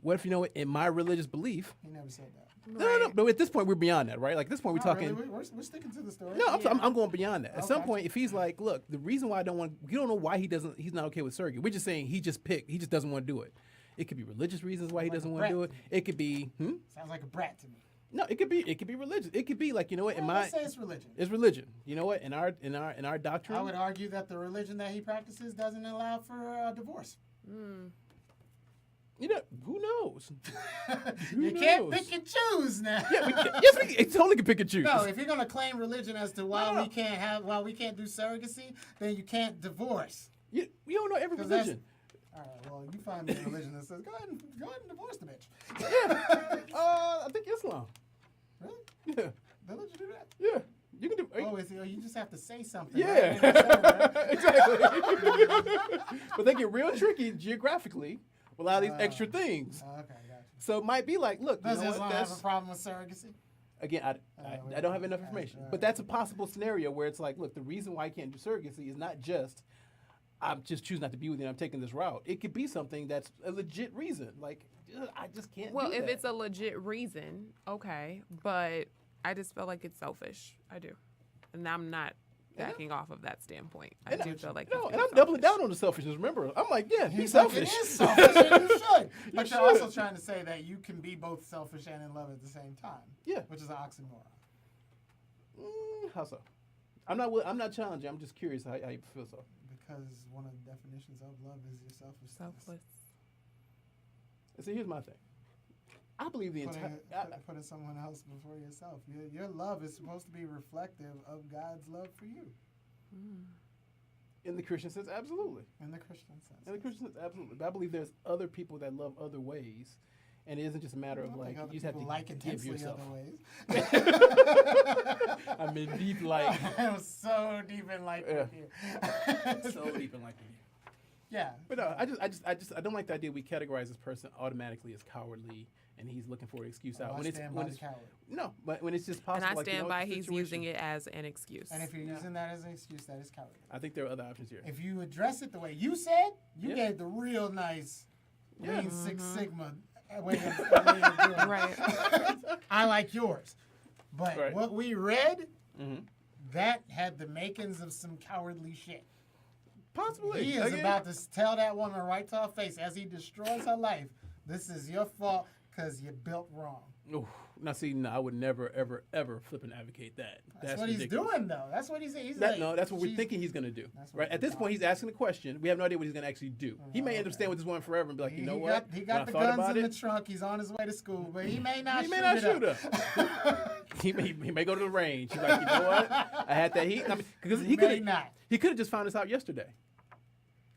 Speaker 1: What if in my religious belief?
Speaker 3: He never said that.
Speaker 1: No. But at this point, we're beyond that, right? Like at this point, we're
Speaker 3: Not
Speaker 1: talking.
Speaker 3: really. We're sticking to the story.
Speaker 1: No, I'm going beyond that. At some
Speaker 3: Okay.
Speaker 1: point, if he's like, look, the reason why I don't want, you don't know why he's not okay with surrogate. We're just saying he just doesn't want to do it. It could be religious reasons why he
Speaker 3: Like a
Speaker 1: doesn't want to do it.
Speaker 3: brat.
Speaker 1: It could be,
Speaker 3: Sounds like a brat to me.
Speaker 1: no, it could be religious. It could be like, you know what, in
Speaker 3: Well,
Speaker 1: my,
Speaker 3: let's say it's religion.
Speaker 1: it's religion. You know what, in our doctrine,
Speaker 3: I would argue that the religion that he practices doesn't allow for divorce.
Speaker 1: you know, who knows?
Speaker 3: You can't
Speaker 1: knows?
Speaker 3: pick and choose now.
Speaker 1: Yes, we totally can pick and choose.
Speaker 3: No, if you're gonna claim religion as to why
Speaker 1: No.
Speaker 3: we can't do surrogacy, then you can't divorce.
Speaker 1: We don't know every
Speaker 3: 'Cause that's-
Speaker 1: religion.
Speaker 3: All right, well, you find me a religion that says go ahead and divorce the bitch.
Speaker 1: I think Islam.
Speaker 3: Really?
Speaker 1: Yeah,
Speaker 3: They let you do that?
Speaker 1: yeah. You can do.
Speaker 3: Oh, you just have to say something.
Speaker 1: Yeah,
Speaker 3: right? Right?
Speaker 1: exactly. But they get real tricky geographically with a lot of these extra things.
Speaker 3: Okay, gotcha.
Speaker 1: So it might be like, look,
Speaker 3: Does
Speaker 1: you know
Speaker 3: Islam
Speaker 1: what?
Speaker 3: have a problem with surrogacy?
Speaker 1: Again, I don't have enough information. But that's a possible scenario where it's like, look, the reason why I can't do surrogacy is not just I'm just choosing not to be with you and I'm taking this route. It could be something that's a legit reason. Like, I just can't
Speaker 2: Well,
Speaker 1: do
Speaker 2: if
Speaker 1: that.
Speaker 2: it's a legit reason, okay. But I just feel like it's selfish. I do. And I'm not backing off of that standpoint. I do feel like
Speaker 1: No,
Speaker 2: it's
Speaker 1: and I'm
Speaker 2: being
Speaker 1: doubling
Speaker 2: selfish.
Speaker 1: down on the selfishness. Remember, I'm like, yeah, be
Speaker 3: He's like,
Speaker 1: selfish.
Speaker 3: it is selfish, and you should. But
Speaker 1: You
Speaker 3: you're also
Speaker 1: should.
Speaker 3: trying to say that you can be both selfish and in love at the same time.
Speaker 1: Yeah.
Speaker 3: Which is an oxymoron.
Speaker 1: How so? I'm not challenging. I'm just curious how you feel so.
Speaker 3: Because one of the definitions of love is your selfishness.
Speaker 2: Selfless.
Speaker 1: See, here's my thing. I believe the entire.
Speaker 3: Putting someone else before yourself. Your love is supposed to be reflective of God's love for you.
Speaker 1: In the Christian sense, absolutely.
Speaker 3: In the Christian sense.
Speaker 1: In the Christian sense, absolutely. But I believe there's other people that love other ways, and it isn't just a matter of like you just have to
Speaker 3: like
Speaker 1: give
Speaker 3: intensely
Speaker 1: yourself.
Speaker 3: other ways.
Speaker 1: I'm in deep like.
Speaker 3: I'm so deep in like
Speaker 1: Yeah.
Speaker 3: here.
Speaker 1: So deep in like.
Speaker 3: Yeah.
Speaker 1: But no, I don't like the idea we categorize this person automatically as cowardly, and he's looking for an excuse out.
Speaker 3: I stand by the coward.
Speaker 1: No, but when it's just possible.
Speaker 2: And I
Speaker 1: like,
Speaker 2: stand by he's
Speaker 1: situation.
Speaker 2: using it as an excuse.
Speaker 3: And if you're using that as an excuse, that is cowardly.
Speaker 1: I think there are other options here.
Speaker 3: If you address it the way you said, you
Speaker 1: Yeah.
Speaker 3: gave the real nice Lean Six Sigma way of doing it.
Speaker 2: Right.
Speaker 3: I like yours. But
Speaker 1: Right.
Speaker 3: what we read,
Speaker 1: Mhm.
Speaker 3: that had the makings of some cowardly shit.
Speaker 1: Possibly.
Speaker 3: He is about to tell that woman right to her face as he destroys her life, this is your fault because you built wrong.
Speaker 1: Ooh, now, see, no, I would never, ever, ever flip and advocate that.
Speaker 3: That's what
Speaker 1: ridiculous.
Speaker 3: he's doing, though. That's what he's saying.
Speaker 1: No, that's what we're thinking he's going to do.
Speaker 3: That's what
Speaker 1: Right? At this point, he's asking the question. We have no idea what he's going to actually do. He may end up staying with this woman forever and be like, you know what?
Speaker 3: He got the guns in the trunk. He's on his way to school, but he may not shoot
Speaker 1: her. he may go to the range. He's like, you know what? I had that heat. I mean, because he could
Speaker 3: not.
Speaker 1: He could have just found this out yesterday.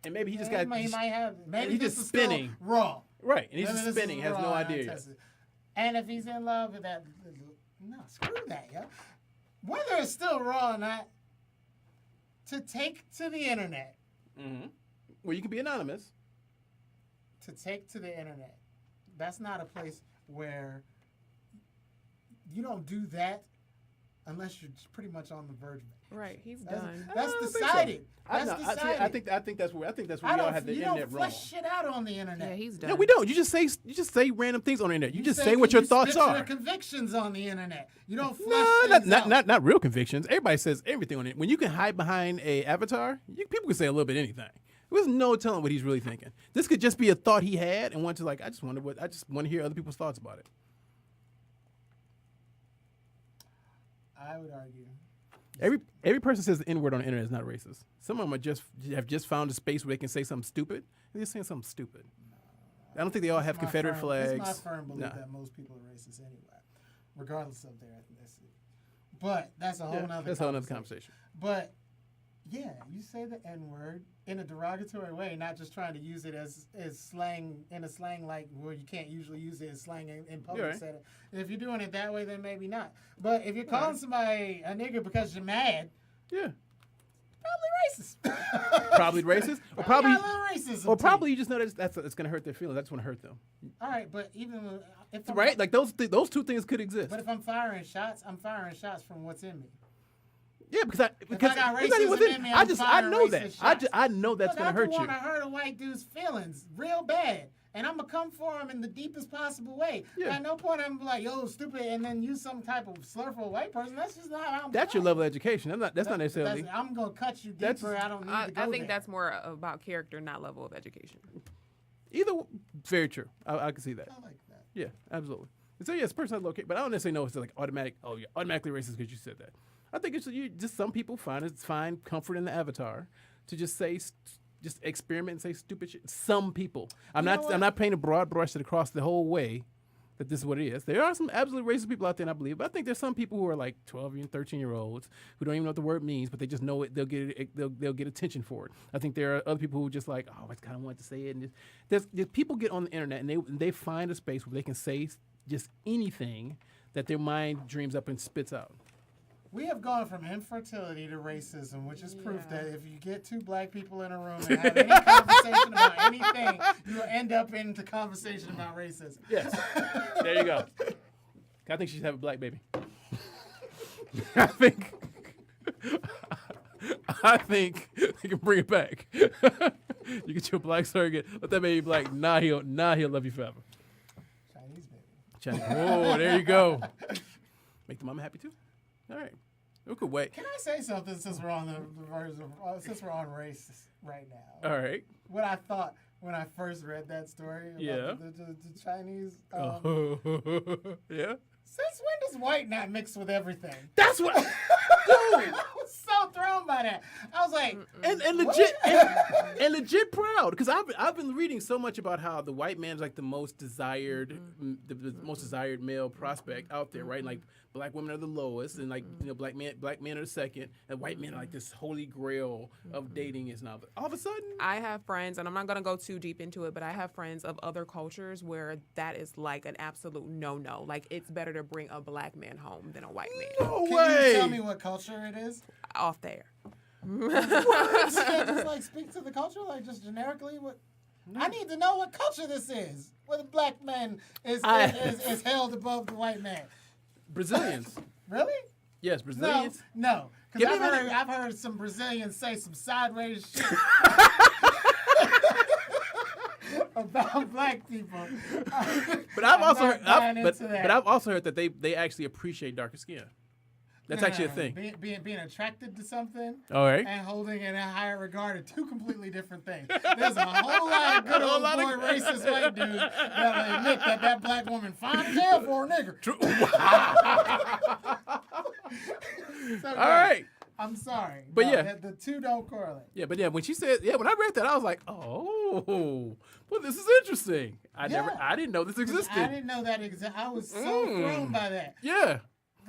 Speaker 1: And maybe he just got.
Speaker 3: He might have. Maybe
Speaker 1: he's
Speaker 3: this
Speaker 1: just
Speaker 3: is still
Speaker 1: spinning.
Speaker 3: Wrong.
Speaker 1: Right. And he's
Speaker 3: Maybe
Speaker 1: just
Speaker 3: this
Speaker 1: spinning.
Speaker 3: is
Speaker 1: Has no
Speaker 3: wrong,
Speaker 1: idea yet.
Speaker 3: untested. And if he's in love with that, no, screw that, yo. Whether it's still raw or not, to take to the internet.
Speaker 1: Mm-hmm. Well, you can be anonymous.
Speaker 3: To take to the internet. That's not a place where you don't do that unless you're pretty much on the verge of it.
Speaker 2: Right, he's
Speaker 3: That's,
Speaker 2: done.
Speaker 3: that's
Speaker 1: I don't think so.
Speaker 3: decided.
Speaker 1: I
Speaker 3: That's
Speaker 1: know.
Speaker 3: decided.
Speaker 1: I think that's where we all have the
Speaker 3: you
Speaker 1: internet
Speaker 3: don't
Speaker 1: wrong.
Speaker 3: flesh shit out on the internet.
Speaker 2: Yeah, he's done.
Speaker 1: No, we don't. You just say random things on the internet. You just say what your thoughts
Speaker 3: spit
Speaker 1: are.
Speaker 3: your convictions on the internet. You don't flesh
Speaker 1: No,
Speaker 3: things out.
Speaker 1: not real convictions. Everybody says everything on it. When you can hide behind a avatar, people can say a little bit anything. There's no telling what he's really thinking. This could just be a thought he had and want to I just want to hear other people's thoughts about it.
Speaker 3: I would argue.
Speaker 1: Every person says the N-word on the internet is not racist. Some of them have just found a space where they can say something stupid. They're just saying something stupid. I don't think they all have Confederate flags.
Speaker 3: It's my firm belief that most people are racist anyway, regardless of their ethnicity. But that's a whole nother
Speaker 1: conversation.
Speaker 3: But yeah, you say the N-word in a derogatory way, not just trying to use it as slang, in a slang like where you can't usually use it as slang in public
Speaker 1: Right.
Speaker 3: setting. And if you're doing it that way, then maybe not. But if you're calling somebody a nigger because you're mad,
Speaker 1: Yeah.
Speaker 3: probably racist.
Speaker 1: Probably racist, or
Speaker 3: Got a
Speaker 1: probably,
Speaker 3: little racism
Speaker 1: or
Speaker 3: to
Speaker 1: probably
Speaker 3: you.
Speaker 1: you just know that's going to hurt their feelings. I just want to hurt them.
Speaker 3: All right, but even if I'm,
Speaker 1: Right? Like those two things could exist.
Speaker 3: But if I'm firing shots, I'm firing shots from what's in me.
Speaker 1: Yeah, because
Speaker 3: got
Speaker 1: it's not even
Speaker 3: racism
Speaker 1: within.
Speaker 3: in me,
Speaker 1: I
Speaker 3: I'm
Speaker 1: know
Speaker 3: firing
Speaker 1: that.
Speaker 3: racist shots.
Speaker 1: I know that's going to hurt
Speaker 3: I
Speaker 1: you.
Speaker 3: want to hurt a white dude's feelings real bad, and I'm gonna come for him in the deepest possible way.
Speaker 1: Yeah.
Speaker 3: At no point I'm like, "Yo, stupid," and then use some type of slur for a white person. That's just not how I'm.
Speaker 1: That's your level of education. That's not necessarily.
Speaker 3: I'm gonna cut you
Speaker 1: That's-
Speaker 3: deeper. I don't need to go
Speaker 2: I think
Speaker 3: there.
Speaker 2: that's more about character, not level of education.
Speaker 1: Either very true. I can see that.
Speaker 3: I like that.
Speaker 1: Yeah, absolutely. And so yes, personal location, but I don't necessarily know it's like automatic. Oh, you're automatically racist because you said that. I think it's just some people find comfort in the avatar to just say, just experiment and say stupid shit. Some people. I'm not painting a broad brush across the whole way that this is what it is. There are some absolutely racist people out there, and I believe. But I think there's some people who are like 12 and 13-year-olds who don't even know what the word means, but they just know it. They'll get attention for it. I think there are other people who just like, oh, I kind of want to say it. And there's people get on the internet and they find a space where they can say just anything that their mind dreams up and spits out.
Speaker 3: We have gone from infertility to racism, which is proof that if you get two black people in a room and have any conversation about anything, you will end up into conversation about racism.
Speaker 1: Yes. There you go. I think she should have a black baby. I think you can bring it back. You get your black surrogate, let that baby black. Nah, he'll love you forever.
Speaker 3: Chinese baby.
Speaker 1: Oh, there you go. Make the mama happy too. All right. We could wait.
Speaker 3: Can I say something since we're on the verge of since we're on race right now?
Speaker 1: All right.
Speaker 3: What I thought when I first read that story about the Chinese.
Speaker 1: Yeah.
Speaker 3: Since when does white not mix with everything?
Speaker 1: That's what. Dude.
Speaker 3: I was so thrown by that. I was like,
Speaker 1: and legit and legit proud because I've been reading so much about how the white man's like the most desired the most desired male prospect out there, right? Like black women are the lowest, and like black men are the second, and white men are like this holy grail of dating is now. All of a sudden,
Speaker 2: I have friends, and I'm not going to go too deep into it, but I have friends of other cultures where that is like an absolute no-no. Like, it's better to bring a black man home than a white man.
Speaker 1: no
Speaker 3: can
Speaker 1: way.
Speaker 3: you tell me what culture it is?
Speaker 2: Off there.
Speaker 3: Just like speak to the culture, like just generically. What I need to know what culture this is, where the black man is held above the white man.
Speaker 1: Brazilians.
Speaker 3: Really?
Speaker 1: Yes, Brazilians.
Speaker 3: No.
Speaker 1: Give
Speaker 3: Because
Speaker 1: me
Speaker 3: I've heard some Brazilians say some sideways shit about black people.
Speaker 1: But I've
Speaker 3: I'm not
Speaker 1: also heard that they actually appreciate darker skin. That's actually a thing.
Speaker 3: Being attracted to something
Speaker 1: All right.
Speaker 3: and holding it in higher regard are two completely different things. There's a whole lot of good old boy racist white dudes that will admit that black woman fine as hell for a nigger. So,
Speaker 1: All right.
Speaker 3: I'm sorry.
Speaker 1: But
Speaker 3: no,
Speaker 1: yeah.
Speaker 3: the two don't correlate.
Speaker 1: Yeah, but yeah, when she said, when I read that, I was like, oh, well, this is interesting. I didn't know this existed.
Speaker 3: I didn't know that I was so thrown by that.
Speaker 1: Yeah.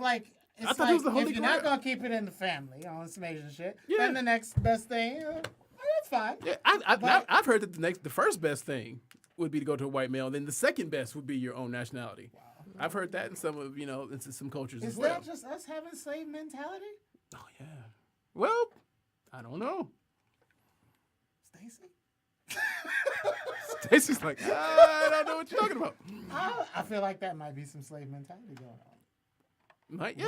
Speaker 3: Like, it's
Speaker 1: thought
Speaker 3: like,
Speaker 1: it was the
Speaker 3: if
Speaker 1: Holy
Speaker 3: you're not
Speaker 1: Grail.
Speaker 3: going to keep it in the family on some Asian shit,
Speaker 1: Yeah.
Speaker 3: then the next best thing, that's fine.
Speaker 1: Yeah,
Speaker 3: But-
Speaker 1: I've heard that the first best thing would be to go to a white male, and then the second best would be your own nationality. Wow. I've heard that in some of in some cultures
Speaker 3: Is
Speaker 1: as well.
Speaker 3: that just us having slave mentality?
Speaker 1: Oh yeah. Well, I don't know.
Speaker 3: Stacey?
Speaker 1: Stacey's like, I don't know what you're talking about.
Speaker 3: I feel like that might be some slave mentality going on.
Speaker 1: Like,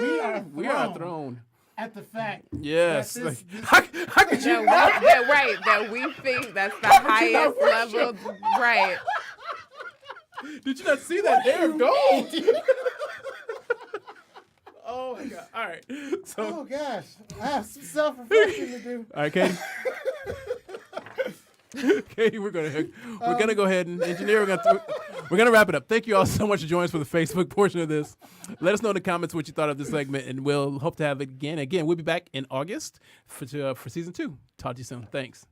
Speaker 3: We are
Speaker 1: thrown.
Speaker 3: At the fact
Speaker 1: Yes.
Speaker 3: that
Speaker 1: Like,
Speaker 3: this
Speaker 1: how could you not?
Speaker 2: That we think that's the highest level. Right.
Speaker 1: Did you not see that hair of gold? Oh my God! All right, so
Speaker 3: oh gosh, I have some self-reflection to do.
Speaker 1: all right, Katie. Katie, we're gonna go ahead and engineer. We're gonna wrap it up. Thank you all so much for joining us for the Facebook portion of this. Let us know in the comments what you thought of this segment, and we'll hope to have it again. Again, we'll be back in August for season 2. Talk to you soon. Thanks.